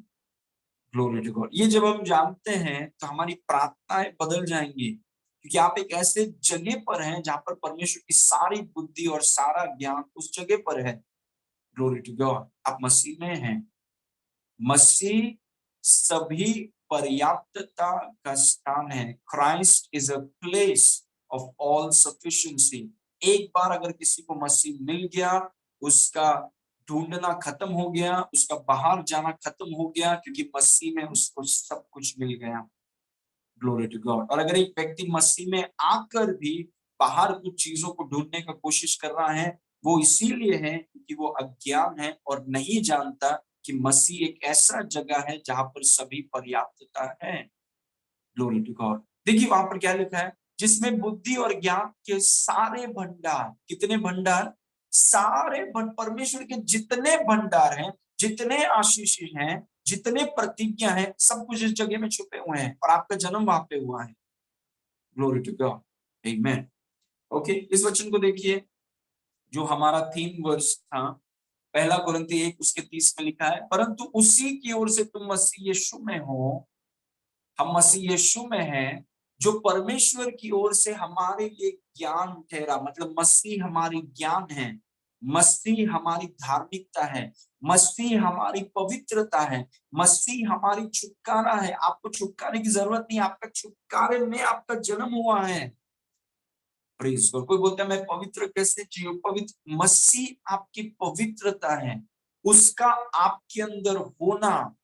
Glory to God. ये जब हम जानते हैं तो हमारी प्रार्थनाएं बदल जाएंगी, क्योंकि आप एक ऐसे जगह पर हैं जहां पर परमेश्वर की सारी बुद्धि और सारा ज्ञान उस जगह पर है। Glory to God. आप मसीह में हैं। मसीह सभी पर्याप्तता का स्थान है। Christ is a place of all sufficiency. एक बार अगर किसी को मसीह मिल गया, उसका ढूंढना खत्म हो गया, उसका बाहर जाना खत्म हो गया, क्योंकि मसीह में उसको सब कुछ मिल गया। Glory to God. और अगर एक व्यक्ति मसीह में आकर भी बाहर कुछ चीजों को ढूंढने का कोशिश कर रहा है, वो इसीलिए है कि वो अज्ञान है और नहीं जानता कि मसीह एक ऐसा जगह है जहां पर सभी पर्याप्तता है। Glory to God. देखिए वहां पर क्या लिखा है, जिसमें बुद्धि और ज्ञान के सारे भंडार। कितने भंडार? सारे परमेश्वर के जितने भंडार हैं, जितने आशीष हैं, जितने प्रतिज्ञा हैं, सब कुछ इस जगह में छुपे हुए हैं और आपका जन्म वहां पे हुआ है। ग्लोरी टू गॉड, आमेन। ओके, इस वचन को देखिए, जो हमारा थीम वर्स था, पहला कुरिन्थी 1 उसके 30 में लिखा है, परंतु उसी की ओर से तुम मसीह यीशु में हो। हम मसीह यीशु में हैं, जो परमेश्वर की ओर से हमारे लिए ज्ञान ठहरा। मतलब मसीह हमारी ज्ञान है, मसीह हमारी धार्मिकता है, मसीह हमारी पवित्रता है, मसीह हमारी छुटकारा है। आपको छुटकारे की जरूरत नहीं, आपका छुटकारे में आपका जन्म हुआ है। Praise God. कोई बोलता है मैं पवित्र कैसे जियो? पवित्र मसीह आपकी पवित्रता है, उसका आपके अंदर होना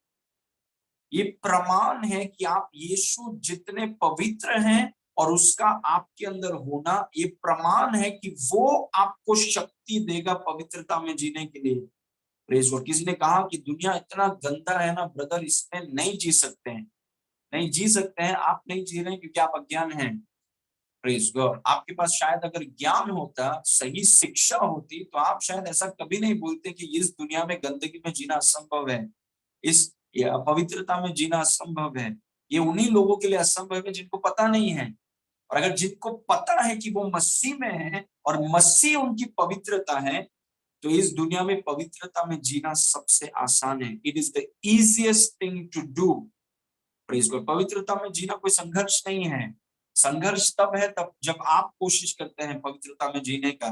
ये प्रमाण है कि आप यीशु जितने पवित्र हैं, और उसका आपके अंदर होना ये प्रमाण है कि वो आपको शक्ति देगा पवित्रता में जीने के लिए। Praise God. किसी ने कहा कि दुनिया इतना गंदा है ना ब्रदर, इसमें नहीं जी सकते हैं। नहीं जी सकते हैं, आप नहीं जी रहे हैं क्योंकि आप अज्ञान हैं। Praise God. आपके पास शायद अगर ज्ञान होता, सही शिक्षा होती, तो आप शायद ऐसा कभी नहीं बोलते कि इस दुनिया में गंदगी में जीना असंभव है, इस पवित्रता में जीना असंभव है। ये उन्हीं लोगों के लिए असंभव है जिनको पता नहीं है। और अगर जिनको पता है कि वो मसीह में है और मसीह उनकी पवित्रता है, तो इस दुनिया में पवित्रता में जीना सबसे आसान है। It is the easiest thing to do. Praise God. पवित्रता में जीना कोई संघर्ष नहीं है। संघर्ष तब है तब जब आप कोशिश करते हैं पवित्रता में जीने का।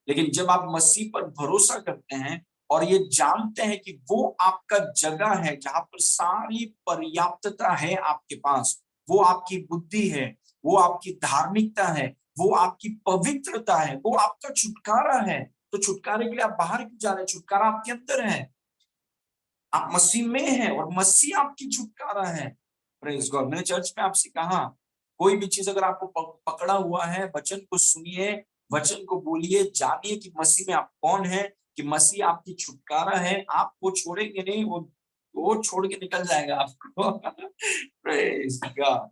लेकिन जब आप मसीह पर भरोसा करते हैं और ये जानते हैं कि वो आपका जगह है जहां पर सारी पर्याप्तता है आपके पास, वो आपकी बुद्धि है, वो आपकी धार्मिकता है, वो आपकी पवित्रता है, वो आपका छुटकारा है, तो छुटकारे के लिए आप बाहर क्यों जा रहे हैं? छुटकारा आपके अंदर है, आप मसीह में हैं और मसीह आपकी छुटकारा है। Praise God. मैंने चर्च में आपसे कहा, कोई भी चीज अगर आपको पकड़ा हुआ है, वचन को सुनिए, वचन को बोलिए, जानिए कि मसीह में आप कौन है, कि मसीह आपकी छुटकारा है। आप वो छोड़ेंगे नहीं, वो छोड़ के निकल जाएगा आपको। Praise God,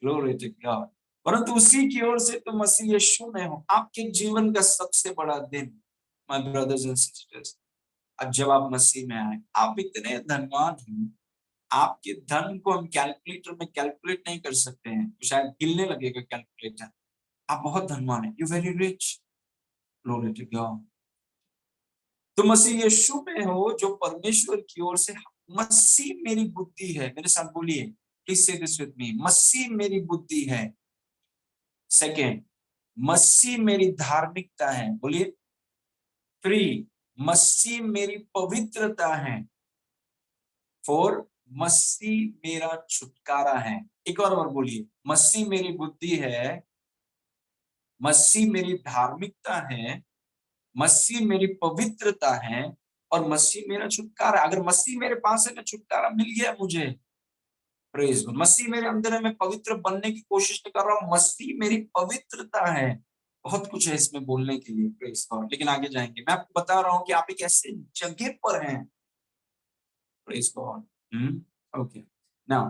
glory to God. परंतु उसी की ओर से तो मसीह यीशु में हो। आपके जीवन का सबसे बड़ा दिन, माय ब्रदर्स एंड सिस्टर्स, अब जब आप मसीह में आए, आप इतने धनवान हैं। आपके धन को हम कैलकुलेटर में कैलकुलेट नहीं कर सकते हैं, तो शायद गिलने लगेगा कैलकुलेटर। आप बहुत धनवान हैं, you very rich. Glory to God. तो मसीह यीशु में हो, जो परमेश्वर की ओर से। मसीह मेरी बुद्धि है। मेरे साथ बोलिए, प्लीज से दिस विद मी, मसीह मेरी बुद्धि है। सेकेंड, मसीह मेरी धार्मिकता है। बोलिए। थ्री, मसीह मेरी पवित्रता है। फोर, मसीह मेरा छुटकारा है। एक और बोलिए, मसीह मेरी बुद्धि है, मसीह मेरी धार्मिकता है, मसीह मेरी पवित्रता है, और मसीह मेरा छुटकारा। अगर मसीह मेरे पास है, मैं छुटकारा मिल गया मुझे। Praise God. मसीह मेरे अंदर है, मैं पवित्र बनने की कोशिश नहीं कर रहा हूँ, मसीह मेरी पवित्रता है। बहुत कुछ है इसमें बोलने के लिए, प्रेज गॉड, लेकिन आगे जाएंगे। मैं आपको बता रहा हूँ कि आप एक ऐसे जगह पर हैं। Praise God. Okay. Now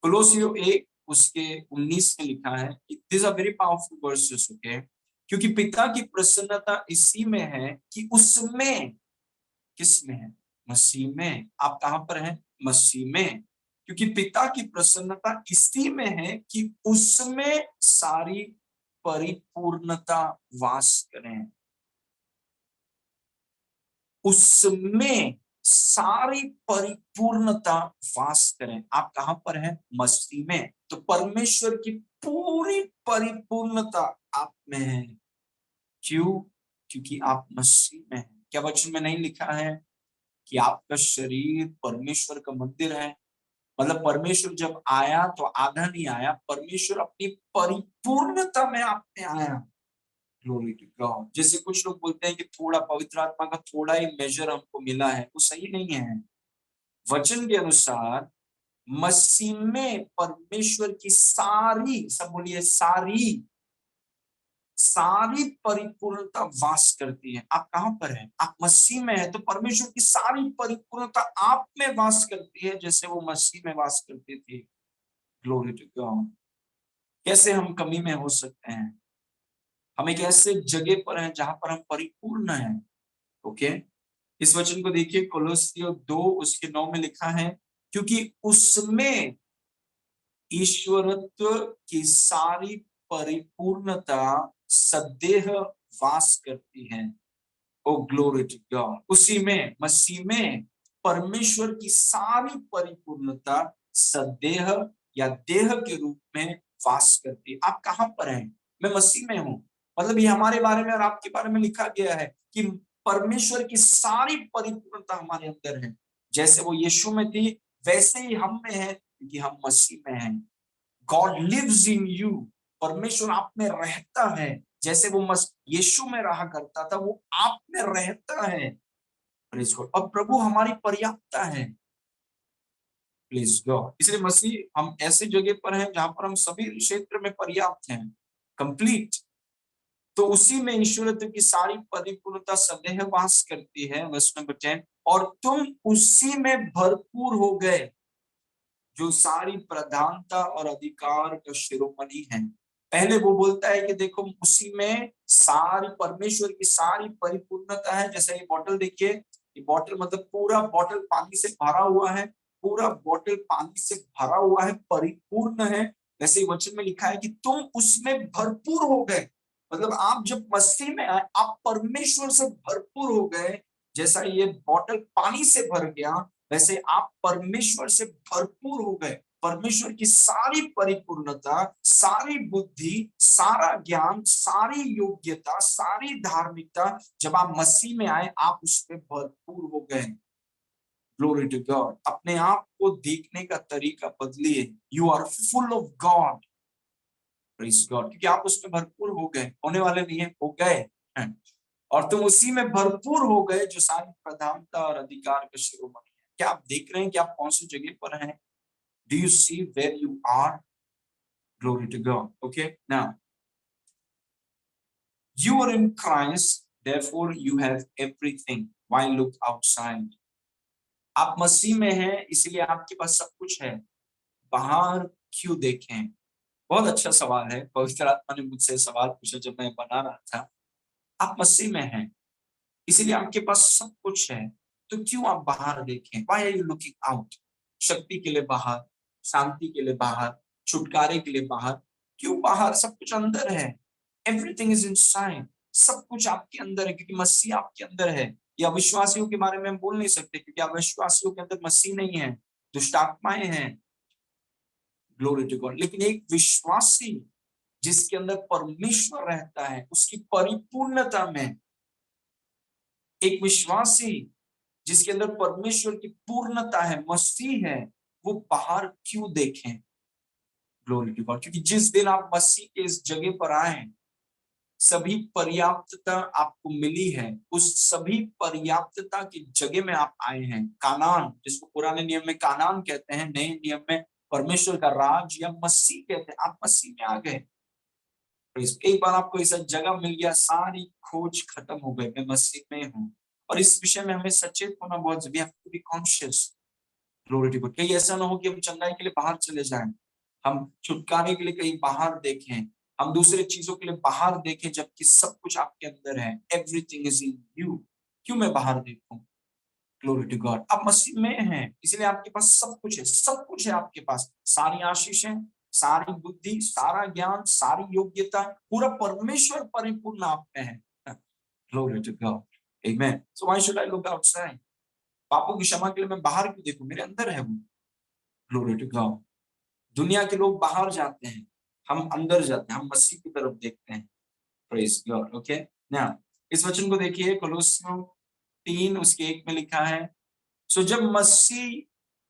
Colossians 1 उसके 19 में लिखा है, this are very powerful verses. Okay, क्योंकि पिता की प्रसन्नता इसी में है कि उसमें, किसमें है? मसीह में। आप कहां पर हैं? मसीह में। क्योंकि पिता की प्रसन्नता इसी में है कि उसमें सारी परिपूर्णता वास करें, उसमें सारी परिपूर्णता वास करें। आप कहां पर हैं? मसीह में। तो परमेश्वर की पूरी परिपूर्णता आप में है। क्यों? क्योंकि आप मसीह में हैं। क्या वचन में नहीं लिखा है कि आपका शरीर परमेश्वर का मंदिर है? मतलब परमेश्वर जब आया तो आधा नहीं आया, परमेश्वर अपनी परिपूर्णता में आप में आया। Glory to God. जैसे कुछ लोग बोलते हैं कि थोड़ा पवित्र आत्मा का थोड़ा ही मेजर हमको मिला है, वो सही नहीं है। वचन के अनुसार मसीह में परमेश्वर की सारी, सब बोलिए सारी, सारी परिपूर्णता वास करती है। आप कहां पर हैं? आप मसीह में हैं, तो परमेश्वर की सारी परिपूर्णता आप में वास करती है, जैसे वो मसीह में वास करती थी। Glory to God. कैसे हम कमी में हो सकते हैं? हम एक ऐसे जगह पर हैं जहां पर हम परिपूर्ण हैं। ओके, इस वचन को देखिए, कोलोसियों 2 उसके 9 में लिखा है, क्योंकि उसमें ईश्वरत्व की सारी परिपूर्णता सदैव वास करती है। ओ ग्लोरी टू गॉड। उसी में, मसीह में परमेश्वर की सारी परिपूर्णता सदैव या देह के रूप में वास करती है। आप कहां पर हैं? मैं मसीह में हूं। मतलब ये हमारे बारे में और आपके बारे में लिखा गया है कि परमेश्वर की सारी परिपूर्णता हमारे अंदर है। जैसे वो यीशु में थी, वैसे ही हम में है, क्योंकि हम मसीह में हैं। God lives in you. परमेश्वर आप में रहता है। जैसे वो यीशु में रहा करता था, वो आप में रहता है। Praise God. और प्रभु हमारी पर्याप्तता है। Please God. इसलिए मसीह, हम ऐसे जगह पर हैं जहां पर हम सभी क्षेत्र में पर्याप्त हैं, कंप्लीट। तो उसी में ईश्वरत्व की सारी परिपूर्णता सदैव वास करती है। वर्स नंबर 10, और तुम उसी में भरपूर हो गए, जो सारी प्रधानता और अधिकार का शिरोमणि है। पहले वो बोलता है कि देखो, उसी में सारी परमेश्वर की सारी परिपूर्णता है। जैसे ये बॉटल देखिए, ये बॉटल मतलब पूरा बॉटल पानी से भरा हुआ है, पूरा बॉटल पानी से भरा हुआ है, परिपूर्ण है। वैसे ही वचन में लिखा है कि तुम उसमें भरपूर हो गए। मतलब आप जब मसीह में आए, आप परमेश्वर से भरपूर हो गए। जैसा ये बॉटल पानी से भर गया, वैसे आप परमेश्वर से भरपूर हो गए। परमेश्वर की सारी परिपूर्णता, सारी बुद्धि, सारा ज्ञान, सारी योग्यता, सारी धार्मिकता, जब आप मसीह में आए, आप उसमें भरपूर हो गए। Glory to God. अपने आप को देखने का तरीका बदलिए। You are full of God. Praise God. क्योंकि आप उसमें भरपूर हो गए, होने वाले नहीं है, हो गए हैं। और तुम उसी में भरपूर हो गए, जो सारी प्रधानता और अधिकार का शिरोमणि है। क्या आप देख रहे हैं कि आप कौन सी जगह पर हैं? Do you see where you are? Glory to God. Okay, now you are in Christ, therefore you have everything. Why look outside? आप मसीह में हैं, इसलिए आपके पास सब कुछ है। बाहर क्यों देखें? बहुत अच्छा सवाल है। पवित्र आत्मा ने मुझसे सवाल पूछा जब मैं बना रहा था। आप मसीह में हैं, इसीलिए आपके पास सब कुछ है, तो क्यों आप बाहर देखें? Why are you looking out? शक्ति के लिए बाहर, शांति के लिए बाहर, छुटकारे के लिए बाहर। क्यों बाहर? सब कुछ अंदर है। Everything is inside. सब कुछ आपके अंदर है, क्योंकि मसीह आपके अंदर है। या अविश्वासियों के बारे में हम बोल नहीं सकते, क्योंकि अविश्वासियों के अंदर मसीह नहीं है, दुष्ट आत्माएं हैं। Glory to God. लेकिन एक विश्वासी जिसके अंदर परमेश्वर रहता है, उसकी परिपूर्णता में, एक विश्वासी जिसके अंदर परमेश्वर की पूर्णता है, मसीह है, वो बाहर क्यों देखें? Glory to God. क्योंकि जिस दिन आप मसीह के इस जगह पर आए, सभी पर्याप्तता आपको मिली है। उस सभी पर्याप्तता की जगह में आप आए हैं। कानान, जिसको पुराने नियम में कानान कहते हैं, नए नियम में परमेश्वर का राज या मसीह कहते हैं। आप मसीह में आ गए। एक बार आपको ऐसा जगह मिल गया, सारी खोज खत्म हो गई, मैं मसीह में हूँ। और इस विषय में हमें सचेत होना बहुत जरूरी है। We have to be conscious. Glory to God. कहीं ऐसा ना हो कि हम चंगाई के लिए बाहर चले जाएं, हम छुटकारे के लिए कहीं बाहर देखें, हम दूसरे चीजों के लिए बाहर देखें जबकि सब कुछ आपके अंदर है। Everything is in you. क्यों मैं बाहर देखूं? Glory to God. आप मसीह में हैं इसलिए आपके पास सब कुछ है, सब कुछ है आपके पास। सारी आशीषें, सारी बुद्धि, सारा ज्ञान, सारी योग्यता, पूरा परमेश्वर परिपूर्ण आप में है। Glory to God. आमेन। So why should I look outside? पापों की क्षमा के लिए मैं बाहर क्यों देखूं? मेरे अंदर है वो। Glory to God. दुनिया के लोग बाहर जाते हैं, हम अंदर जाते हैं, हम मसीह की तरफ देखते हैं। Praise God. ओके। नाउ इस वचन को देखिए, कोलोसियों 3 उसके 1 में लिखा है, सो जब मसीह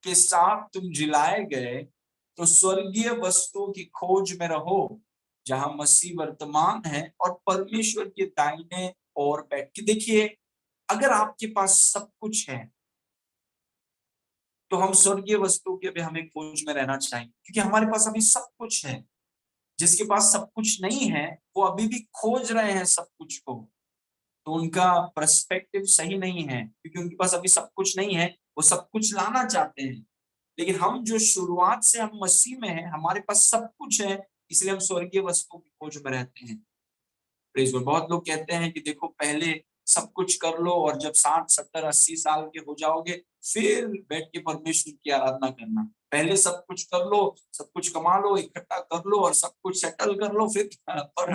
के साथ तुम जिलाए गए तो स्वर्गीय वस्तुओं की खोज में रहो जहां मसीह वर्तमान है और परमेश्वर के दाहिने ओर बैठ के। देखिए, अगर आपके पास सब कुछ है तो हम स्वर्गीय वस्तुओं के भी हमें खोज में रहना चाहिए, क्योंकि हमारे पास अभी सब कुछ है। जिसके पास सब कुछ नहीं है वो अभी भी खोज रहे हैं सब कुछ को, तो उनका पर्सपेक्टिव सही नहीं है, क्योंकि उनके पास अभी सब कुछ नहीं है, वो सब कुछ लाना चाहते हैं। लेकिन हम जो शुरुआत से हम मसीह में हैं, हमारे पास सब कुछ है, इसलिए हम स्वर्गीय वस्तुओं की खोज में रहते हैं। Praise God. बहुत लोग कहते हैं कि देखो, पहले सब कुछ कर लो और जब 60, 70, 80 साल के हो जाओगे फिर बैठ के परमेश्वर की आराधना करना। पहले सब कुछ कर लो, सब कुछ कमा लो, इकट्ठा कर लो और सब कुछ सेटल कर लो फिर। पर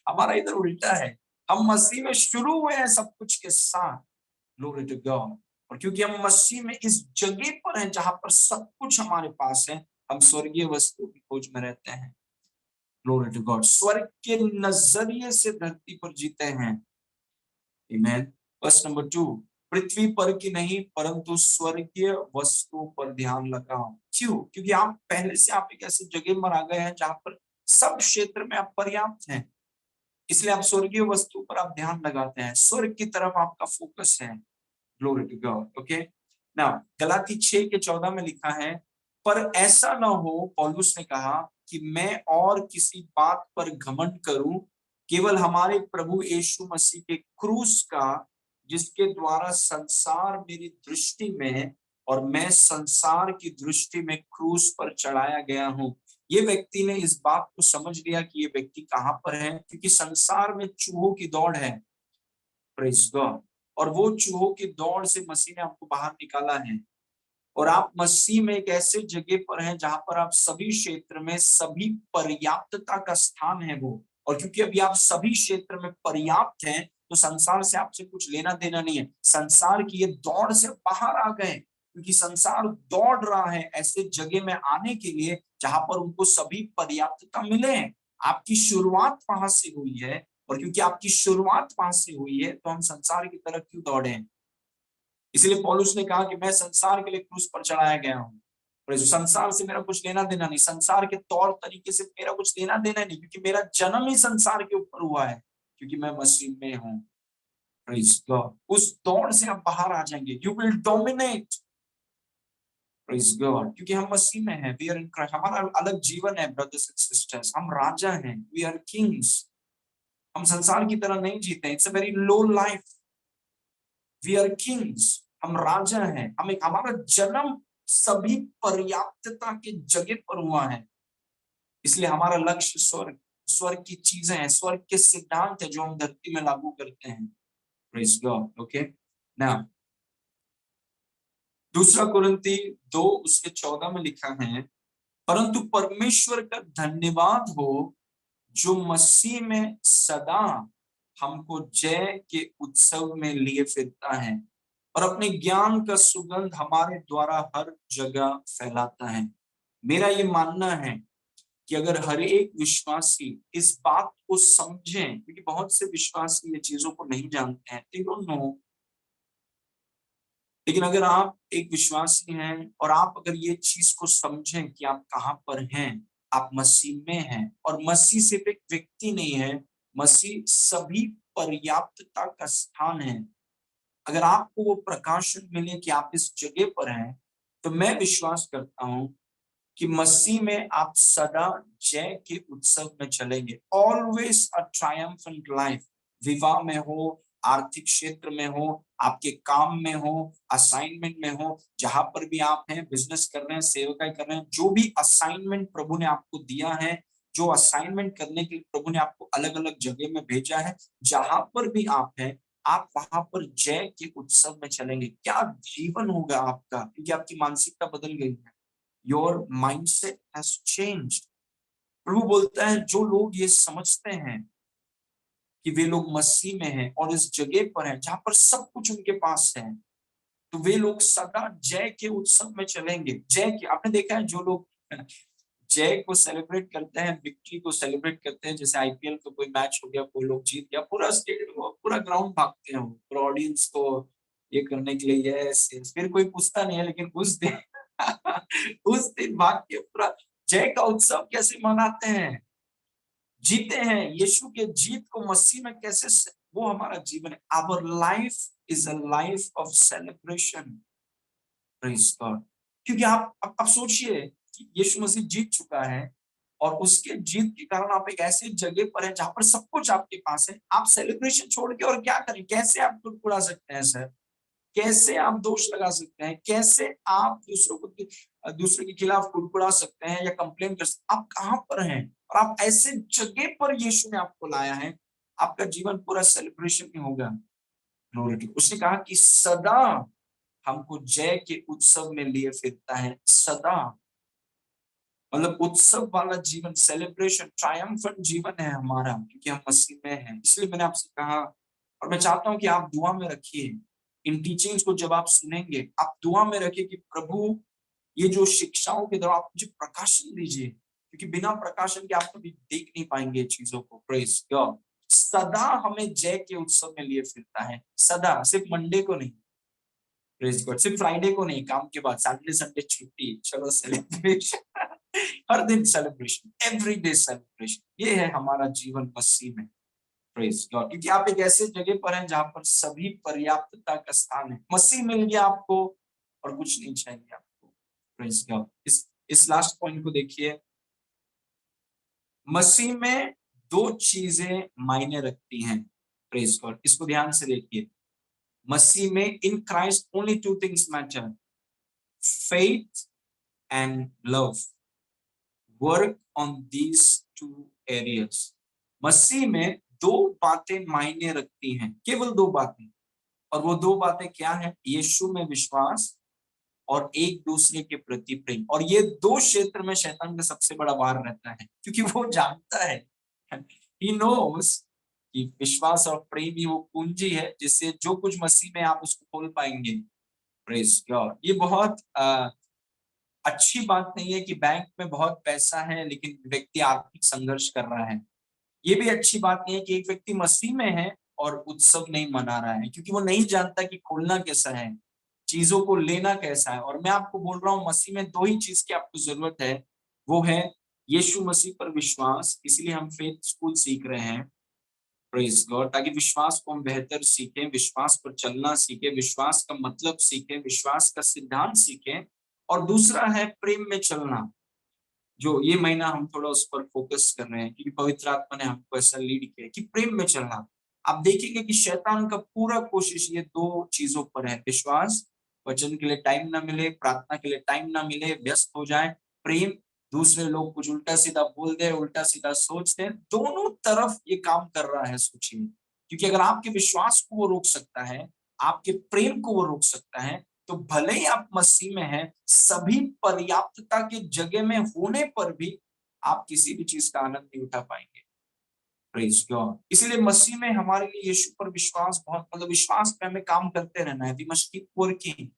हमारा इधर उल्टा है। हम मसीह में शुरू हुए हैं सब कुछ के साथ। Glory to God. और क्योंकि हम मसीह में इस जगह पर हैं जहां पर सब कुछ हमारे पास है, हम स्वर्गीय वस्तुओं की खोज में रहते हैं। Glory to God. स्वर्ग के नजरिए से धरती पर जीते हैं। आमेन। वर्स नंबर 2, पृथ्वी पर की नहीं परंतु स्वर्गीय वस्तुओं पर ध्यान लगाओ। क्यों? क्योंकि आप पहले से आप एक ऐसी जगह पर आ गए हैं जहां पर सब क्षेत्र में आप पर्याप्त हैं, इसलिए आप स्वर्गीय वस्तु पर आप ध्यान लगाते हैं, स्वर्ग की तरफ आपका फोकस है। Glory to God. Okay. Now गलाती 6 के 14 में लिखा है, पर ऐसा ना हो, पौलुस ने कहा, कि मैं और किसी बात पर घमंड करूं, केवल हमारे प्रभु यीशु मसीह के क्रूस का, जिसके द्वारा संसार मेरी दृष्टि में और मैं संसार की दृष्टि में क्रूस पर चढ़ाया गया हूं। ये व्यक्ति ने इस बात को समझ लिया कि ये व्यक्ति कहां पर है, क्योंकि संसार में चूहों की दौड़ है। Praise God. और वो चूहों की दौड़ से मसीह ने आपको बाहर निकाला है, और आप मसीह में एक ऐसे जगह पर हैं जहां पर आप सभी क्षेत्र में सभी पर्याप्तता का स्थान है वो। और क्योंकि अभी आप सभी क्षेत्र में पर्याप्त हैं, तो संसार से आपसे कुछ लेना देना नहीं है। संसार की ये दौड़ से बाहर आ गए, क्योंकि संसार दौड़ रहा है ऐसे जगह में आने के लिए जहां पर उनको सभी पर्याप्तता मिले। आपकी शुरुआत वहां से हुई है, और क्योंकि आपकी शुरुआत वहां से हुई है तो हम संसार की तरफ क्यों दौड़े हैं? इसलिए पौलुस ने कहा कि मैं संसार के लिए क्रूस पर चढ़ाया गया हूँ। और इस संसार से मेरा कुछ लेना देना नहीं, संसार के तौर तरीके से मेरा कुछ लेना देना नहीं, क्योंकि मेरा जन्म ही संसार के ऊपर हुआ है, क्योंकि मैं मसीह में हूँ। Praise God. उस दौड़ से आप बाहर आ जाएंगे। You will dominate. Praise God. क्योंकि हम मसीह में हैं, वी आर इन क्राइस्ट। हमारा अलग जीवन है ब्रदर्स एंड सिस्टर्स। हम राजा हैं, वी आर किंग्स। हम संसार की तरह नहीं जीते। It's a very low life. We are kings. हम राजा हैं। हमारा जन्म सभी पर्याप्तता के जगह पर हुआ है, इसलिए हमारा लक्ष्य स्वर्ग, स्वर्ग की चीजें हैं, स्वर्ग के सिद्धांत है जो हम धरती में लागू करते हैं। Praise God. ओके। नाउ दूसरा कुरिन्ती 2 उसके 14 में लिखा है, परंतु परमेश्वर का धन्यवाद हो जो मसीह में सदा हमको जय के उत्सव में लिए फिरता है और अपने ज्ञान का सुगंध हमारे द्वारा हर जगह फैलाता है। मेरा ये मानना है कि अगर हर एक विश्वासी इस बात को समझें, क्योंकि बहुत से विश्वासी ये चीजों को नहीं जानते हैं, they don't know। लेकिन अगर आप एक विश्वासी हैं और आप अगर ये चीज को समझें कि आप कहाँ पर हैं, आप मसीह में हैं, और मसीह सिर्फ एक व्यक्ति नहीं है, मसीह सभी पर्याप्तता का स्थान है। अगर आपको वो प्रकाशन मिले कि आप इस जगह पर हैं, तो मैं विश्वास करता हूं कि मसीह में आप सदा जय के उत्सव में चलेंगे। Always a triumphant life. विवाह में हो, आर्थिक क्षेत्र में हो, आपके काम में हो, असाइनमेंट में हो, जहां पर भी आप हैं, बिजनेस कर रहे हैं, सेवकाई कर रहे हैं, जो भी असाइनमेंट प्रभु ने आपको दिया है, जो असाइनमेंट करने के लिए प्रभु ने आपको अलग अलग जगह में भेजा है, जहां पर भी आप हैं, आप वहां पर जय के उत्सव में चलेंगे। क्या जीवन होगा आपका, क्योंकि आपकी मानसिकता बदल गई है। Your mindset has changed. प्रभु बोलता है जो लोग ये समझते हैं कि वे लोग मसीह में हैं और इस जगह पर हैं जहां पर सब कुछ उनके पास है, तो वे लोग सदा जय के उत्सव में चलेंगे। जय के, आपने देखा है जो लोग जय को सेलिब्रेट करते हैं, विक्ट्री को सेलिब्रेट करते हैं, जैसे आईपीएल का कोई मैच हो गया, कोई लोग जीत गया, पूरा स्टेडियम पूरा ग्राउंड भागते हैं, पूरा ऑडियंस को ये करने के लिए, यस यस, फिर कोई पूछता नहीं है, लेकिन उस दिन उस दिन भाग के पूरा जय का उत्सव कैसे मनाते हैं, जीते हैं यीशु के जीत को मसीह में कैसे वो हमारा जीवन है। Our life is a life of celebration, praise God. क्योंकि आप सोचिए कि यीशु मसीह जीत चुका है और उसके जीत के कारण आप एक ऐसी जगह पर हैं जहां पर सब कुछ आपके पास है। आप सेलिब्रेशन छोड़ के और क्या करें? कैसे आप कुड़कुड़ा सकते हैं सर? कैसे आप दोष लगा सकते हैं? कैसे आप दूसरे के खिलाफ कुड़कुड़ा सकते हैं या कंप्लेन कर सकते हैं? आप कहां पर हैं? और आप ऐसे जगह पर यीशु ने आपको लाया है, आपका जीवन पूरा सेलिब्रेशन में होगा। उसने कहा कि सदा हमको जय के उत्सव में लिए फिरता है, सदा। मतलब उत्सव वाला जीवन, सेलिब्रेशन, ट्रायम्फेंट जीवन है हमारा, क्योंकि हम मसीह में हैं। इसलिए मैंने आपसे कहा, और मैं चाहता हूं कि आप दुआ में रखिए इन टीचिंग्स को। जब आप सुनेंगे, आप दुआ में रखिए कि प्रभु ये जो शिक्षाओं के द्वारा आप मुझे प्रकाशन दीजिए, क्योंकि बिना प्रकाशन के आप कभी देख नहीं पाएंगे चीजों को। Praise God. सदा हमें जय के उत्सव में लिए फिरता है, सदा, सिर्फ मंडे को नहीं। Praise God. सिर्फ फ्राइडे को नहीं, काम के बाद सैटरडे संडे छुट्टी, चलो सेलिब्रेशन। हर दिन सेलिब्रेशन, एवरी डे सेलिब्रेशन। ये है हमारा जीवन मसीह में। Praise God. क्योंकि आप एक ऐसे जगह पर हैं जहां पर सभी पर्याप्तता का स्थान है। मसीह मिल गया आपको और कुछ नहीं चाहिए आपको। Praise God. इस लास्ट पॉइंट को देखिए। मसीह में दो चीजें मायने रखती हैं। Praise God. इसको ध्यान से देखिए। मसीह में, in Christ only two things matter, faith and love. Work on these two areas. मसीह में दो बातें मायने रखती हैं, केवल दो बातें। और वो दो बातें क्या हैं? यीशु में विश्वास और एक दूसरे के प्रति प्रेम। और ये दो क्षेत्र में शैतान का सबसे बड़ा वार रहता है, क्योंकि वो जानता है, he knows कि विश्वास और प्रेम ही वो कुंजी है जिससे जो कुछ मसीह में आप उसको खोल पाएंगे। Praise God. ये बहुत अच्छी बात नहीं है कि बैंक में बहुत पैसा है लेकिन व्यक्ति आर्थिक संघर्ष कर रहा है। ये भी अच्छी बात नहीं है कि एक व्यक्ति मसीह में है और उत्सव नहीं मना रहा है, क्योंकि वो नहीं जानता कि खोलना कैसा है, चीजों को लेना कैसा है। और मैं आपको बोल रहा हूँ, मसीह में दो ही चीज की आपको जरूरत है, वो है यीशु मसीह पर विश्वास। इसलिए हम फेथ स्कूल सीख रहे हैं, प्रेज गॉड, ताकि विश्वास को हम बेहतर सीखें, विश्वास पर चलना सीखें, विश्वास का मतलब सीखें, विश्वास का सिद्धांत सीखें। और दूसरा है प्रेम में चलना, जो ये महीना हम थोड़ा उस पर फोकस कर रहे हैं, क्योंकि पवित्र आत्मा ने हमको ऐसा लीड किया कि प्रेम में चलना। आप देखेंगे कि शैतान का पूरा कोशिश ये दो चीजों पर है। विश्वास, वचन के लिए टाइम ना मिले, प्रार्थना के लिए टाइम ना मिले, व्यस्त हो जाए। प्रेम, दूसरे लोग कुछ उल्टा सीधा बोल दे, उल्टा सीधा सोच दे, दोनों तरफ ये काम कर रहा है। सोचिए, क्योंकि अगर आपके विश्वास को वो रोक सकता है, आपके प्रेम को वो रोक सकता है, तो भले ही आप मसीह में हैं, सभी पर्याप्तता की जगह में होने पर भी आप किसी भी चीज का आनंद नहीं उठा पाएंगे। Praise God. इसीलिए मसीह में हमारे लिए यीशु पर विश्वास बहुत, मतलब विश्वास पे हमें काम करते रहना है। We must keep working.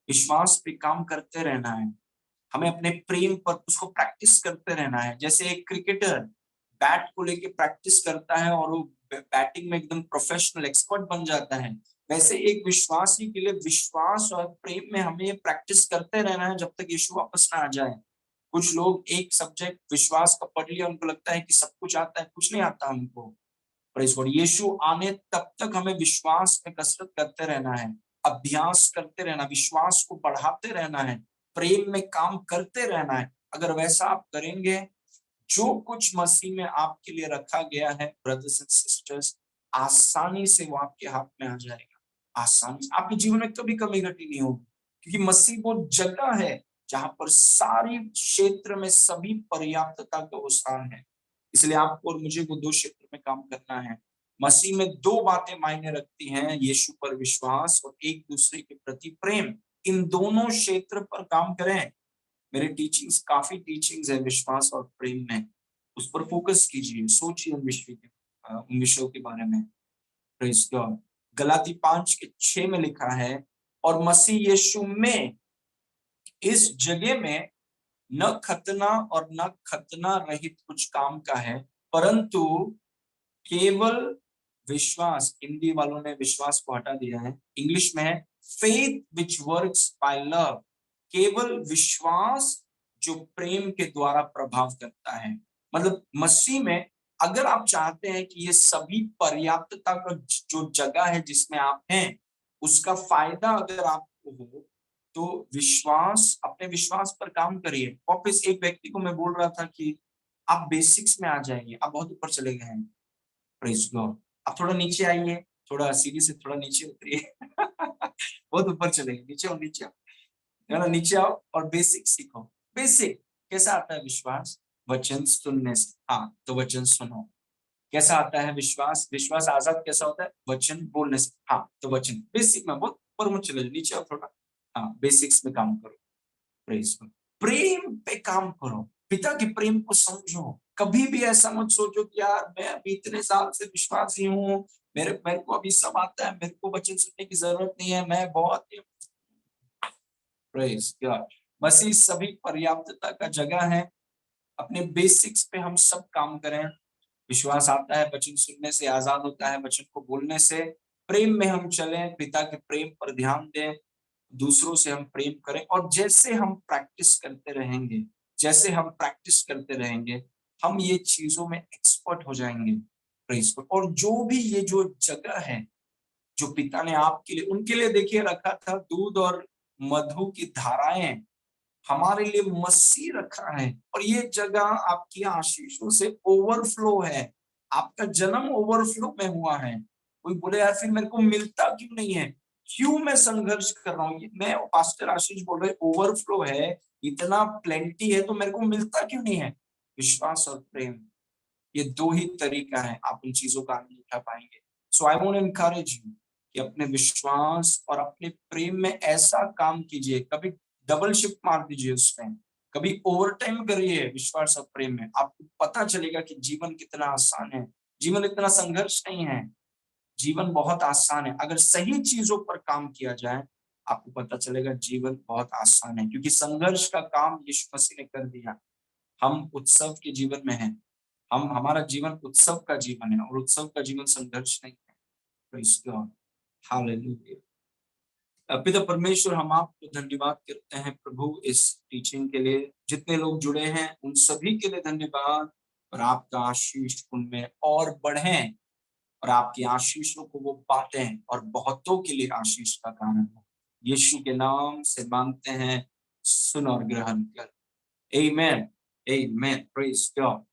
विश्वास पे काम करते रहना है। हमें अपने प्रेम पर उसको प्रैक्टिस करते रहना है। जैसे एक क्रिकेटर बैट को लेके प्रैक्टिस करता है और वो बैटिंग में एकदम प्रोफेशनल एक्सपर्ट बन जाता है, वैसे एक विश्वासी के लिए विश्वास और प्रेम में हमें प्रैक्टिस करते रहना है जब तक यीशु वापस ना आ जाए। कुछ लोग एक सब्जेक्ट विश्वास का पढ़ लिया, उनको लगता है कि सब कुछ आता है, कुछ नहीं आता हमको। पर इस बार यीशु आने तब तक हमें विश्वास में कसरत करते रहना है, अभ्यास करते रहना, विश्वास को बढ़ाते रहना है, प्रेम में काम करते रहना है। अगर वैसा आप करेंगे, जो कुछ मसीह में आपके लिए रखा गया है ब्रदर्स एंड सिस्टर्स, आसानी से वो आपके हाथ में आ जाएगा। आसानी से आपके जीवन में कभी कमी घटी नहीं होगी, क्योंकि मसीह वो जगह है जहां पर सारी क्षेत्र में सभी पर्याप्तता का वो स्थान है। इसलिए आपको और मुझे वो दो क्षेत्र में काम करना है। मसीह में दो बातें मायने रखती हैं, यीशु पर विश्वास और एक दूसरे के प्रति प्रेम। इन दोनों क्षेत्र पर काम करें। मेरे टीचिंग्स काफी टीचिंग्स है विश्वास और प्रेम में, उस पर फोकस कीजिए, सोचिए उन विषयों के बारे में। Praise God. गलाती 5:6 में लिखा है, और मसीह यीशु में इस जगह में न खतना और न खतना रहित कुछ काम का है, परंतु केवल विश्वास। हिंदी वालों ने विश्वास को हटा दिया है, इंग्लिश में है faith which works by love. केवल विश्वास जो प्रेम के द्वारा प्रभाव करता है। मतलब मसीह में अगर आप चाहते हैं कि ये सभी पर्याप्तता का जो जगह है जिसमें आप हैं, उसका फायदा अगर आपको हो, तो विश्वास, अपने विश्वास पर काम करिए। वापस एक व्यक्ति को मैं बोल रहा था कि आप बेसिक्स में आ जाएंगे, आप बहुत ऊपर चले गए हैं। Praise God. आप थोड़ा नीचे आइए, थोड़ा सीढ़ी से थोड़ा नीचे उतरिए। बहुत ऊपर चले गए, नीचे आओ, नीचे आओ, है ना, नीचे आओ और बेसिक सीखो। बेसिक कैसा आता है विश्वास? वचन सुनने से। हाँ, तो वचन सुनो। कैसा आता है विश्वास? विश्वास आजाद कैसा होता है? वचन बोलने से। हाँ, तो वचन बेसिक में बहुत ऊपर मत चले जाओ, नीचे आओ थोड़ा। हाँ, बेसिक्स में काम करो। Praise God. प्रेम पे काम करो, पिता के प्रेम को समझो। कभी भी ऐसा मत सोचो कि यार मैं अभी इतने साल से विश्वासी हूँ, मेरे को अभी सब आता है, मेरे को वचन सुनने की जरूरत नहीं है, मैं बहुत। Praise God. मसीह सभी पर्याप्तता का जगह है। अपने बेसिक्स पे हम सब काम करें। विश्वास आता है वचन सुनने से, आजाद होता है वचन को बोलने से। प्रेम में हम चलें, पिता के प्रेम पर ध्यान दें, दूसरों से हम प्रेम करें। और जैसे हम प्रैक्टिस करते रहेंगे, जैसे हम प्रैक्टिस करते रहेंगे, हम ये चीजों में एक्सपर्ट हो जाएंगे। Praise God. और जो भी ये जो जगह है जो पिता ने आपके लिए, उनके लिए देखिए रखा था, दूध और मधु की धाराएं, हमारे लिए मसीह रखा है। और ये जगह आपकी आशीषों से ओवरफ्लो है। आपका जन्म ओवरफ्लो में हुआ है। कोई बोले यार फिर मेरे को मिलता क्यों नहीं है, क्यों मैं संघर्ष कर रहा हूँ? मैं पास्टर आशीष बोल रहे, ओवरफ्लो है, इतना प्लेंटी है, तो मेरे को मिलता क्यों नहीं है? विश्वास और प्रेम, ये दो ही तरीका है आप उन चीजों का आनंद उठा पाएंगे। So I want to encourage you कि अपने विश्वास और अपने प्रेम में ऐसा काम कीजिए, कभी डबल शिफ्ट मार दीजिए उसमें, कभी ओवर टाइम करिए विश्वास और प्रेम में। आपको पता चलेगा कि जीवन कितना आसान है, जीवन इतना संघर्ष नहीं है, जीवन बहुत आसान है। अगर सही चीजों पर काम किया जाए, आपको पता चलेगा जीवन बहुत आसान है, क्योंकि संघर्ष का काम यीशु मसीह ने कर दिया। हम उत्सव के जीवन में हैं। हम, हमारा जीवन उत्सव का जीवन है, और उत्सव का जीवन संघर्ष नहीं है। Praise God. हालेलुया। पिता परमेश्वर, हम आपको धन्यवाद करते हैं प्रभु इस टीचिंग के लिए। जितने लोग जुड़े हैं उन सभी के लिए धन्यवाद, और आपका आशीष उनमें और बढ़े, और आपकी आशीषों को वो बांटें और बहुतों के लिए आशीष का कारण हो। यीशु के नाम से मांगते हैं, सुन और ग्रहण कर। आमेन। आमेन। Praise God.